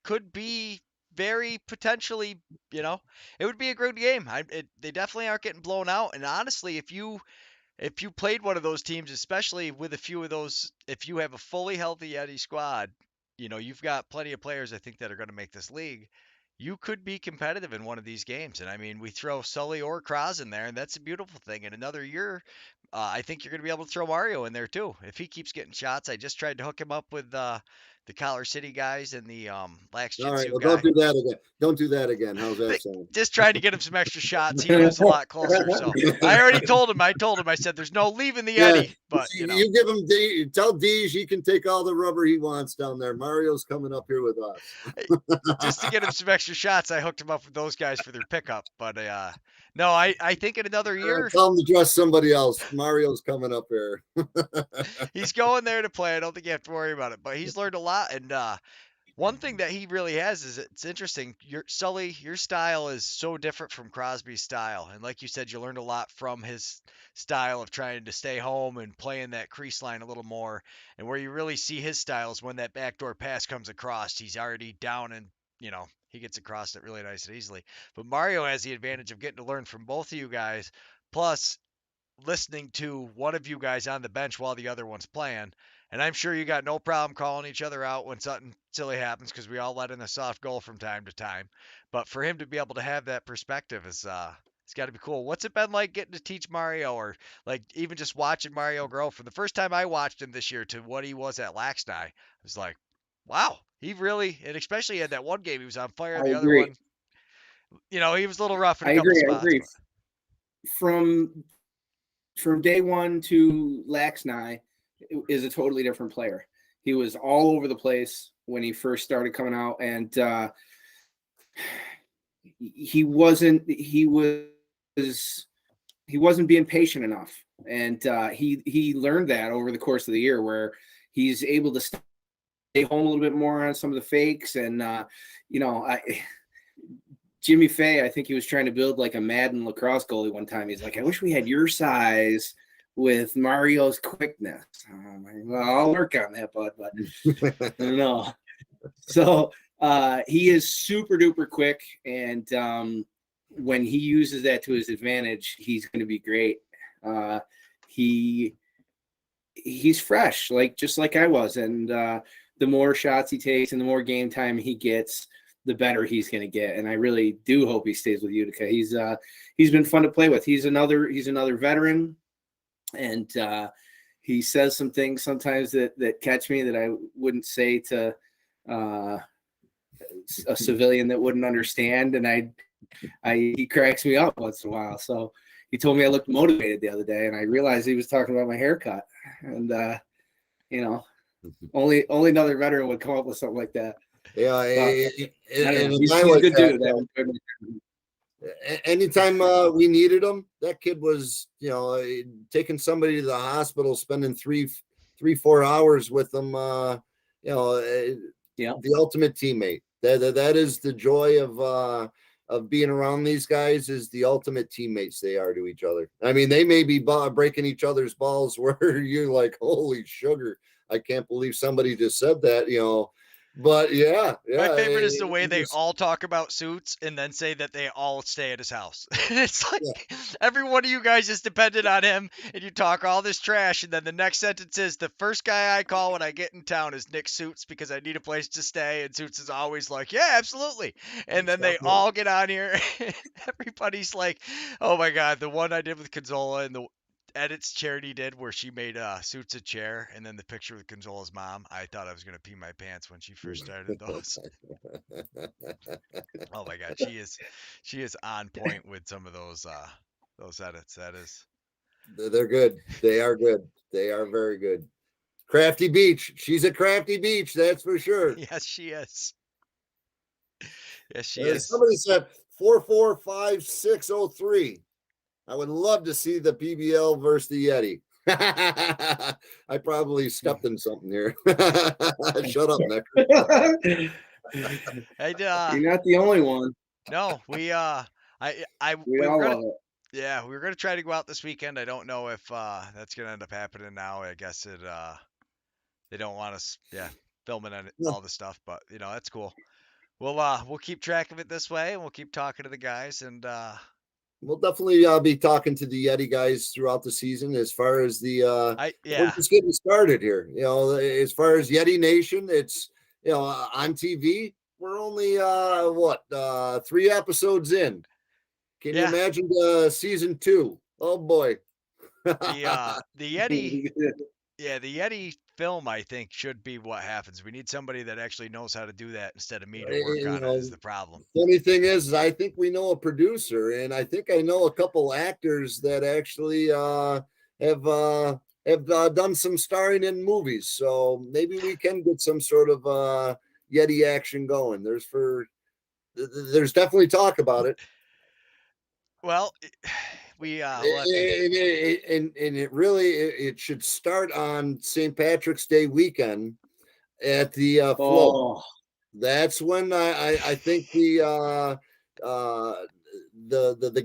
could be very potentially, it would be a good game. They definitely aren't getting blown out. And honestly, if you played one of those teams, especially with a few of those, if you have a fully healthy Yeti squad, you've got plenty of players I think that are going to make this league. You could be competitive in one of these games. And I mean, we throw Sully or Kraz in there, and that's a beautiful thing. In another year, I think you're going to be able to throw Mario in there too. If he keeps getting shots, I just tried to hook him up with the Collar City guys and the Lax Jitsu All right, well, guy. don't do that again. Don't do that again. How's that sound? Just trying to get him some extra shots. He lives a lot closer, so I already told him. I said, "There's no leaving the Yeti." But you give him tell Deej he can take all the rubber he wants down there. Mario's coming up here with us. Just to get him some extra shots, I hooked him up with those guys for their pickup. But no, I think in another year, tell him to dress somebody else. Mario's coming up here. He's going there to play. I don't think you have to worry about it. But he's learned a lot. lot. And one thing that he really has is it's interesting. Sully, your style is so different from Crosby's style. And like you said, you learned a lot from his style of trying to stay home and playing that crease line a little more. And where you really see his style is when that backdoor pass comes across, he's already down and, he gets across it really nice and easily. But Mario has the advantage of getting to learn from both of you guys, plus listening to one of you guys on the bench while the other one's playing. And I'm sure you got no problem calling each other out when something silly happens because we all let in a soft goal from time to time. But for him to be able to have that perspective is it's got to be cool. What's it been like getting to teach Mario, or like even just watching Mario grow from the first time I watched him this year to what he was at Laxney? I was like, wow, he really, and especially had that one game he was on fire. I The other agree. one, he was a little rough in a I couple agree. I spots. agree. But From day one to Laxney is a totally different player. He was all over the place when he first started coming out, and he wasn't being patient enough, and he learned that over the course of the year, where he's able to stay home a little bit more on some of the fakes, and Jimmy Fay, I think he was trying to build like a Madden lacrosse goalie one time. He's like, I wish we had your size with Mario's quickness. I'm like, well, I'll work on that, bud, but I don't know. So he is super duper quick, and when he uses that to his advantage, he's going to be great. He's fresh, just like I was, and the more shots he takes and the more game time he gets, the better he's going to get. And I really do hope he stays with Utica. He's been fun to play with. He's another veteran, and he says some things sometimes that catch me that I wouldn't say to a civilian that wouldn't understand. And he cracks me up once in a while. So he told me I looked motivated the other day, and I realized he was talking about my haircut. And only another veteran would come up with something like that. Yeah, he's a good dude. Anytime we needed him, that kid was, taking somebody to the hospital, spending 3-4 hours with them. The ultimate teammate. That is the joy of being around these guys, is the ultimate teammates they are to each other. I mean, they may be breaking each other's balls where you're like, holy sugar, I can't believe somebody just said that, But yeah. My favorite is the way they all talk about Suits and then say that they all stay at his house. It's like every one of you guys is dependent on him, and you talk all this trash, and then the next sentence is, the first guy I call when I get in town is Nick Suits because I need a place to stay, and Suits is always like, yeah, absolutely. And then they all get on here. Everybody's like, oh my God, the one I did with Consola and the edits Charity did where she made Suits a chair, and then the picture with Consola's mom. I thought I was gonna pee my pants when she first started those. Oh my God, she is on point with some of those edits. That is, they're good. They are good. They are very good. Crafty Beach. She's a crafty beach, that's for sure. Yes, she is. Yes, she is. Somebody said 445603. I would love to see the PBL versus the Yeti. I probably stepped in something here. Shut up, Nick. You're not the only one. No, we all love it. Yeah, we were gonna try to go out this weekend. I don't know if that's gonna end up happening now. I guess they don't want us filming all the stuff, but that's cool. We'll keep track of it this way, and we'll keep talking to the guys, and we'll definitely be talking to the Yeti guys throughout the season. As far as we're just getting started here. As far as Yeti Nation, it's on TV. We're only 3 episodes in. Can you imagine season 2? Oh boy. The Yeti. Yeah, the Yeti film, I think, should be what happens. We need somebody that actually knows how to do that instead of me to work on it, is the problem. Funny thing is I think we know a producer, and I think I know a couple actors that actually have done some starring in movies. So maybe we can get some sort of Yeti action going. There's definitely talk about it. Well, we and it really should start on St. Patrick's Day weekend, at the float. Oh, That's when I think the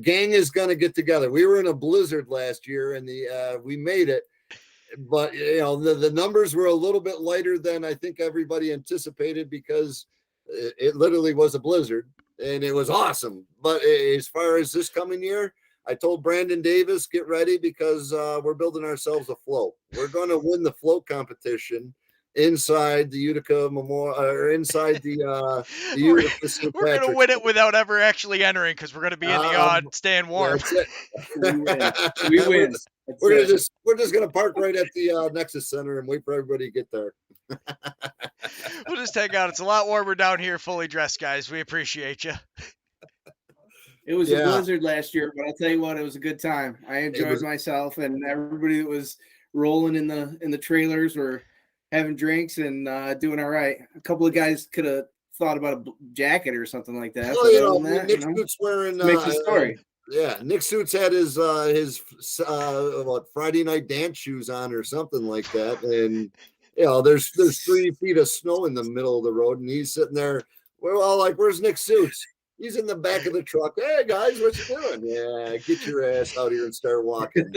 gang is going to get together. We were in a blizzard last year, and we made it, but the numbers were a little bit lighter than I think everybody anticipated because it literally was a blizzard, and it was awesome. But as far as this coming year, I told Brandon Davis, get ready because we're building ourselves a float. We're going to win the float competition inside the Utica Memorial or inside the we're, Utica St. we're gonna Patrick's win it Day. without ever actually entering because we're gonna be in the staying warm. That's it. we win. We win. We're just gonna park right at the Nexus Center and wait for everybody to get there. We'll just hang out. It's a lot warmer down here, fully dressed, guys. We appreciate you. It was a blizzard last year, but I'll tell you what, it was a good time. I enjoyed myself, and everybody that was rolling in the trailers were having drinks and doing all right. A couple of guys could have thought about a jacket or something like that. Well, Nick Suits wearing makes the story. Nick Suits had his Friday night dance shoes on or something like that, and there's 3 feet of snow in the middle of the road, and he's sitting there. We're all like, "Where's Nick Suits?" He's in the back of the truck. Hey guys, what you doing? Yeah, get your ass out here and start walking.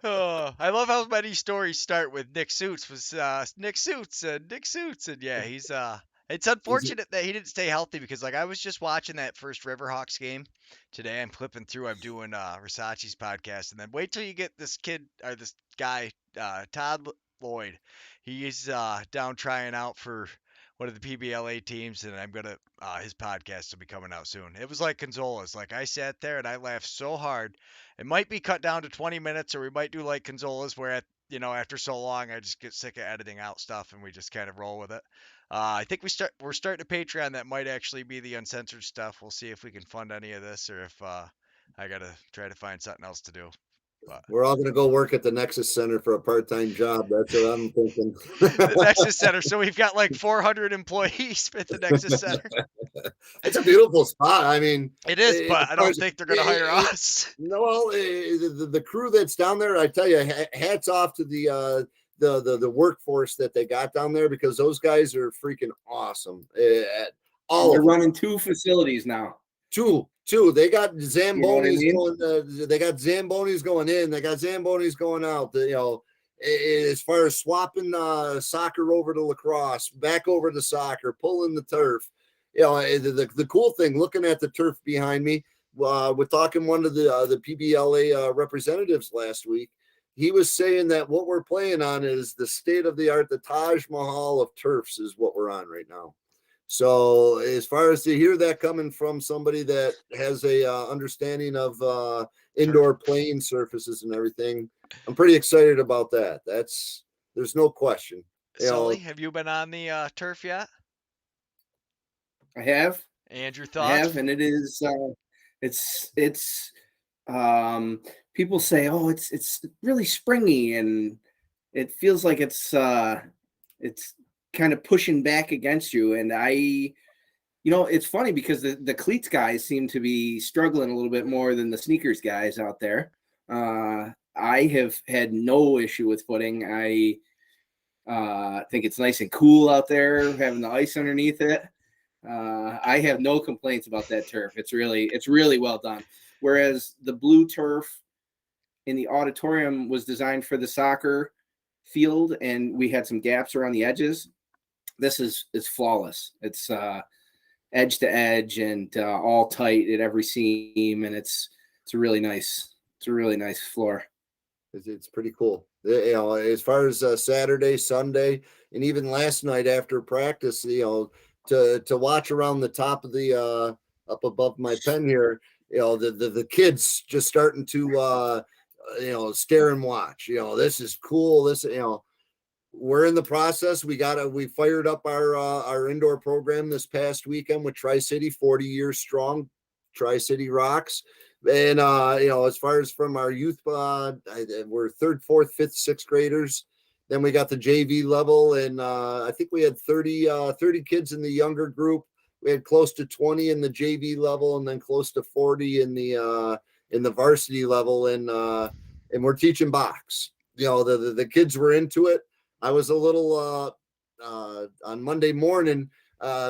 I love how many stories start with Nick Suits. Was Nick Suits and yeah, he's it's unfortunate that he didn't stay healthy because like I was just watching that first Riverhawks game today. I'm flipping through. I'm doing Versace's podcast, and then wait till you get this kid or this guy Todd Lloyd. He's down trying out for one of the PBLA teams, and I'm gonna his podcast will be coming out soon. It was like Conzola's. Like I sat there and I laughed so hard. It might be cut down to 20 minutes, or we might do like Conzola's, where after so long I just get sick of editing out stuff and we just kind of roll with it. I think we're starting a Patreon that might actually be the uncensored stuff. We'll see if we can fund any of this, or if I gotta try to find something else to do. But we're all going to go work at the Nexus Center for a part-time job. That's what I'm thinking. The Nexus Center. So we've got like 400 employees at the Nexus Center. It's a beautiful spot. I mean, it is, but I don't think they're going to hire us. No, well, the crew that's down there, I tell you, hats off to the workforce that they got down there because those guys are freaking awesome. They're running 2 facilities now. Two. They got Zambonis going. They got Zambonis going in. They got Zambonis going out. As far as swapping soccer over to lacrosse, back over to soccer, pulling the turf. The cool thing, looking at the turf behind me, we're talking one of the PBLA representatives last week. He was saying that what we're playing on is the state of the art, the Taj Mahal of turfs is what we're on right now. So as far as to hear that coming from somebody that has a understanding of indoor playing surfaces and everything, I'm pretty excited about that. There's no question. Sully, have you been on the turf yet? I have. Andrew, thoughts? I have, and it is. It's. People say, "Oh, it's really springy," and it feels like it's kind of pushing back against you. And it's funny because the cleats guys seem to be struggling a little bit more than the sneakers guys out there. I have had no issue with footing. I think it's nice and cool out there, having the ice underneath it. I have no complaints about that turf. It's really well done. Whereas the blue turf in the auditorium was designed for the soccer field, and we had some gaps around the edges. This is flawless. It's edge to edge and all tight at every seam, and it's a really nice floor. It's pretty cool. As far as Saturday, Sunday, and even last night after practice, to watch around the top of the up above my pen here, the kids just starting to stare and watch. This is cool. This we're in the process. We fired up our indoor program this past weekend with Tri-City, 40 years strong. Tri-City rocks. And as far as from our youth, we're 3rd, 4th, 5th, 6th graders. Then we got the JV level, and I think we had 30 kids in the younger group. We had close to 20 in the JV level, and then close to 40 in the varsity level. And we're teaching box. the kids were into it. I was a little on Monday morning,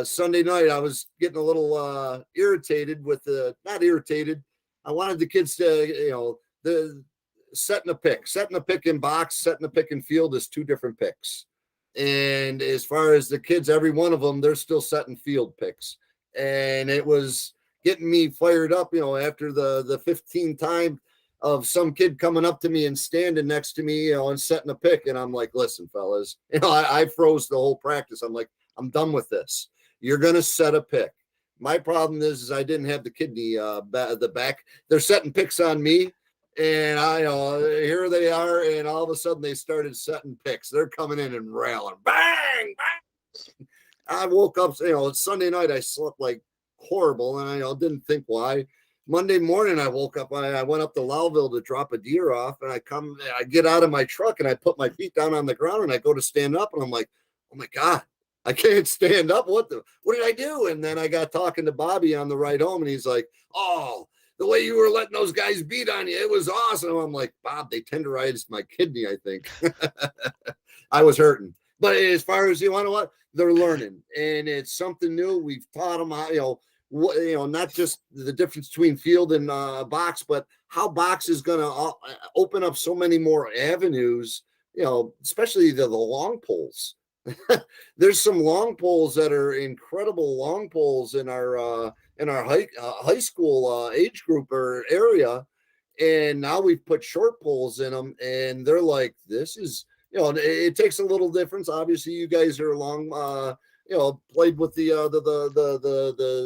Sunday night, I was getting a little irritated with not irritated. I wanted the kids to, the setting a pick in box, setting a pick in field is two different picks. And as far as the kids, every one of them, they're still setting field picks. And it was getting me fired up, after the 15th time of some kid coming up to me and standing next to me, and setting a pick. And I'm like, listen, fellas, I froze the whole practice. I'm like, I'm done with this. You're going to set a pick. My problem is I didn't have the kidney, the back. They're setting picks on me. And here they are. And all of a sudden they started setting picks. They're coming in and railing. Bang, bang. I woke up, it's Sunday night. I slept like horrible. And I didn't think why. Monday morning, I woke up. I went up to Lowville to drop a deer off, and I get out of my truck, and I put my feet down on the ground, and I go to stand up, and I'm like, oh my God, I can't stand up. What did I do? And then I got talking to Bobby on the ride home, and he's like, oh, the way you were letting those guys beat on you, it was awesome. I'm like, Bob, they tenderized my kidney, I think. I was hurting. But as far as, what, they're learning, and it's something new. We've taught them how, not just the difference between field and box, but how box is going to open up so many more avenues, especially the long poles. There's some long poles that are incredible long poles in our high school age group or area. And now we've put short poles in them, and they're like, this is, it takes a little difference. Obviously, you guys are long, played with the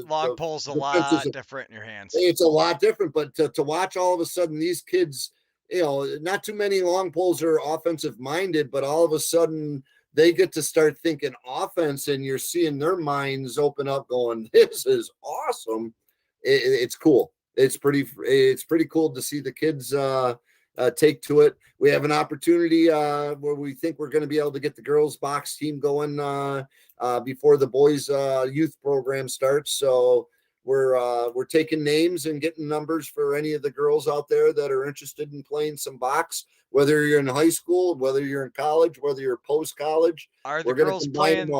long poles a lot different in your hands. It's a lot different, but to watch all of a sudden these kids, not too many long poles are offensive minded, but all of a sudden they get to start thinking offense, and you're seeing their minds open up going, this is awesome. It's cool. It's pretty cool to see the kids take to it. We have an opportunity where we think we're going to be able to get the girls box team going before the boys youth program starts. So we're taking names and getting numbers for any of the girls out there that are interested in playing some box, whether you're in high school, whether you're in college, whether you're post college. Are the girls playing?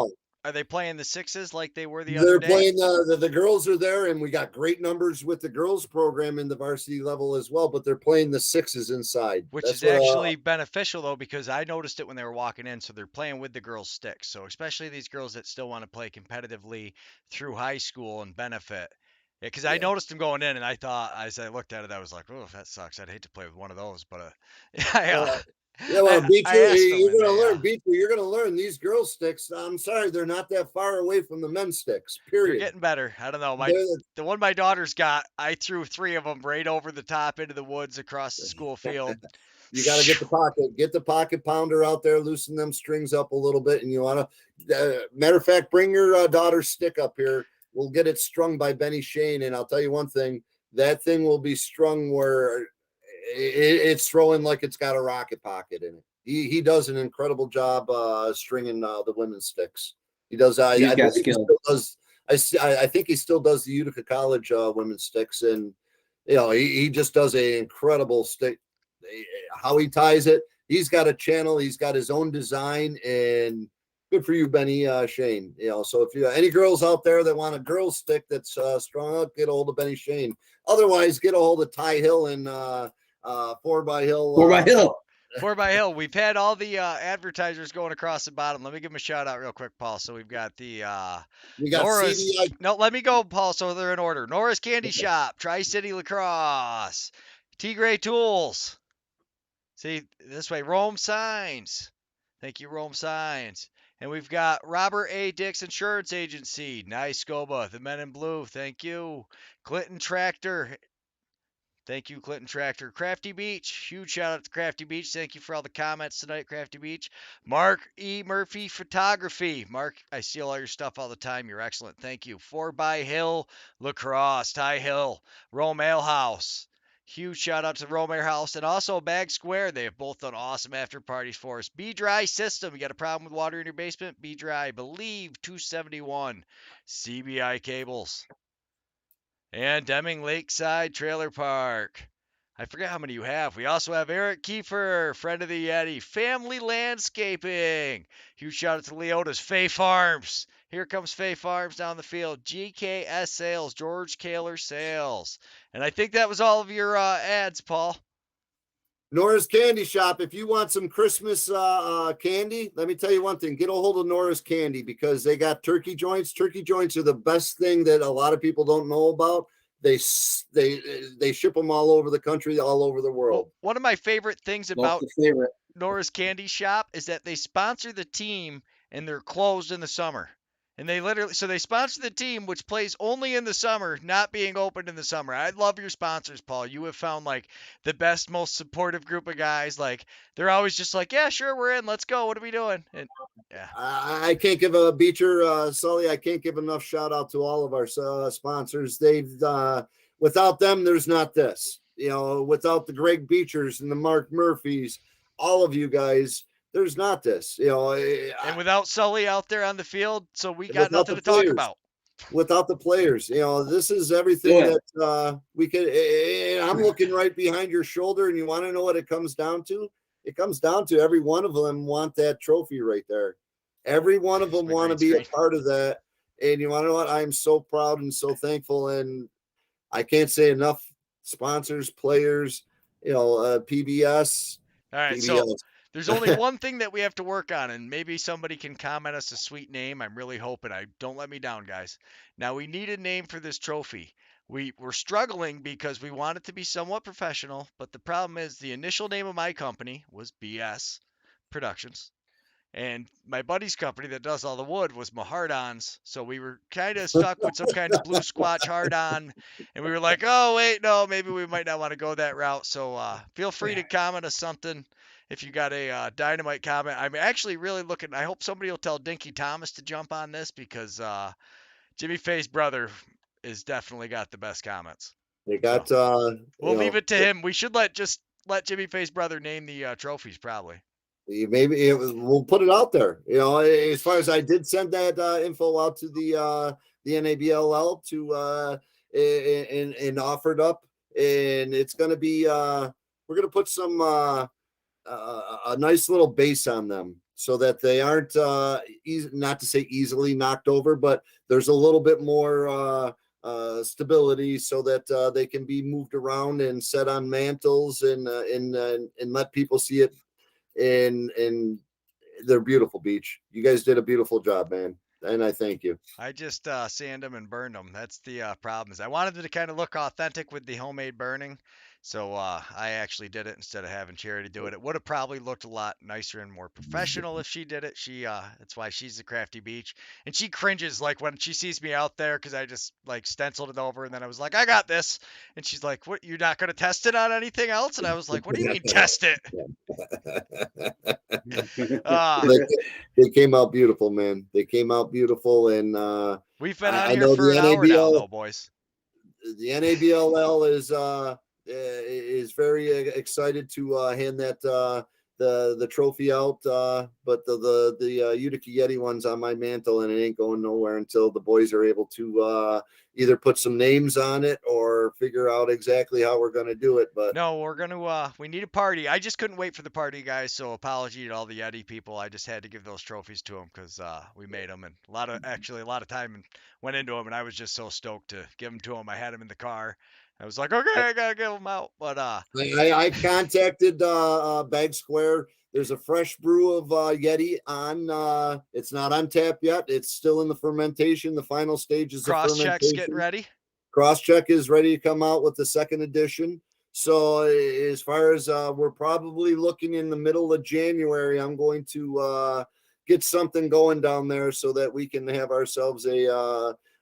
Are they playing the sixes like they were the other day? They're playing the girls are there, and we got great numbers with the girls program in the varsity level as well, but they're playing the sixes inside. Which is actually beneficial, though, because I noticed it when they were walking in. So they're playing with the girls' sticks. So especially these girls that still want to play competitively through high school and benefit. Because I noticed them going in, and I thought, as I looked at it, I was like, oh, that sucks. I'd hate to play with one of those. But you're going to learn these girls' sticks. I'm sorry, they're not that far away from the men's sticks. Period. They're getting better. I don't know. The one my daughter's got, I threw 3 of them right over the top into the woods across the school field. You got to get the pocket pounder out there, loosen them strings up a little bit, and you want to. Matter of fact, bring your daughter's stick up here. We'll get it strung by Benny Shane, and I'll tell you one thing: that thing will be strung where it's throwing like it's got a rocket pocket in it. He does an incredible job stringing the women's sticks. He does. I think he still does the Utica College women's sticks, and he just does an incredible stick. How he ties it, he's got a channel. He's got his own design, and good for you, Benny Shane. So if you any girls out there that want a girl stick that's strong out, get a hold of Benny Shane. Otherwise, get a hold of Ty Hill and 4x Hill. 4x Hill. 4x Hill. We've had all the advertisers going across the bottom. Let me give them a shout out real quick, Paul. So we've got the we got Nora's. CDI. No, let me go, Paul. So they're in order. Nora's Candy Shop, Tri-City Lacrosse, T-Gray Tools. See this way, Rome Signs. Thank you, Rome Signs. And we've got Robert A. Dix Insurance Agency, Nice Scoba, the Men in Blue. Thank you, Clinton Tractor. Thank you, Clinton Tractor. Crafty Beach. Huge shout out to Crafty Beach. Thank you for all the comments tonight, Crafty Beach. Mark E. Murphy Photography. Mark, I steal all your stuff all the time. You're excellent. Thank you. 4x Hill Lacrosse. Ty Hill. Rome Ale House. Huge shout out to Rome Ale House. And also Bag Square. They have both done awesome after parties for us. Be Dry System. You got a problem with water in your basement? Be Dry. I believe 271. CBI Cables. And Deming Lakeside Trailer Park. I forget how many you have. We also have Eric Kiefer, friend of the Yeti, Family Landscaping. Huge shout out to Leota's, Faye Farms. Here comes Faye Farms down the field. GKS Sales, George Kaler Sales. And I think that was all of your ads, Paul. Nora's Candy Shop. If you want some Christmas candy, let me tell you one thing. Get a hold of Nora's Candy because they got turkey joints. Turkey joints are the best thing that a lot of people don't know about. They ship them all over the country, all over the world. Well, one of my favorite things about Nora's Candy Shop is that they sponsor the team and they're closed in the summer. And they sponsor the team, which plays only in the summer, not being opened in the summer. I love your sponsors, Paul. You have found like the best, most supportive group of guys. Like they're always just like, yeah, sure, we're in. Let's go. What are we doing? And yeah, I can't give a Beecher, Sully. I can't give enough shout out to all of our sponsors. They've without them, there's not this. Without the Greg Beechers and the Mark Murphys, all of you guys. There's not this, and without Sully out there on the field, so we got nothing to talk about. Without the players, this is everything that we could. I'm looking right behind your shoulder, and you want to know what it comes down to? It comes down to every one of them want that trophy right there. Every one of them want to be a part of that. And you want to know what? I'm so proud and so thankful, and I can't say enough. Sponsors, players, PBS. All right, PBS. So. There's only one thing that we have to work on, and maybe somebody can comment us a sweet name. I'm really hoping. Don't let me down, guys. Now, we need a name for this trophy. We're struggling because we want it to be somewhat professional, but the problem is the initial name of my company was BS Productions. And my buddy's company that does all the wood was Mahardons. So we were kind of stuck with some kind of blue Squatch hard-on. And we were like, oh, wait, no, maybe we might not want to go that route. So feel free to comment us something. If you got a dynamite comment, I'm actually really looking. I hope somebody will tell Dinky Thomas to jump on this because Jimmy Faye's brother is definitely got the best comments. They got. We'll leave it to him. We should let Jimmy Faye's brother name the trophies, probably. Maybe we'll put it out there. As far as I did send that info out to the NABLL to and offered up, and it's going to be. We're going to put some. A nice little base on them so that they aren't not to say easily knocked over, but there's a little bit more stability so that they can be moved around and set on mantles and let people see it. And they're beautiful, Beach. You guys did a beautiful job, man. And I thank you. I just sand them and burned them. That's the problem. Is I wanted it to kind of look authentic with the homemade burning. So I actually did it instead of having Charity do it. It would have probably looked a lot nicer and more professional if she did it. That's why she's the crafty Beach. And she cringes like when she sees me out there because I just like stenciled it over and then I was like, I got this. And she's like, what, you're not going to test it on anything else? And I was like, what do you mean test it? They came out beautiful, man. They came out beautiful. And we've been on here for an hour now, though, boys. The NABLL is very excited to hand that the trophy out, but the Utica Yeti one's on my mantle and it ain't going nowhere until the boys are able to either put some names on it or figure out exactly how we're going to do it. But no, we're going to we need a party. I just couldn't wait for the party, guys, so apology to all the Yeti people. I just had to give those trophies to them because we made them, and a lot of time went into them, and I was just so stoked to give them to them. I had them in the car. I was like, okay, I gotta give them out. But I contacted Bag Square. There's a fresh brew of Yeti on. It's not on tap yet. It's still in the fermentation. The final stages of fermentation. Cross-check's getting ready. Cross-check is ready to come out with the second edition. So as far as we're probably looking in the middle of January, I'm going to get something going down there so that we can have ourselves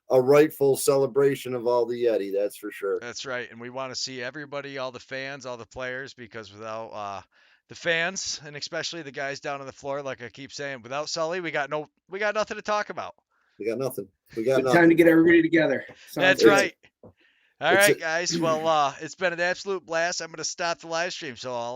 a rightful celebration of all the Yeti. That's for sure. That's right. And we want to see everybody, all the fans, all the players, because without the fans, and especially the guys down on the floor, like I keep saying, without Sully, we got nothing to talk about. We got nothing. We got nothing. Time to get everybody together. That's right. All right, guys. Well, it's been an absolute blast. I'm going to stop the live stream, so I'll let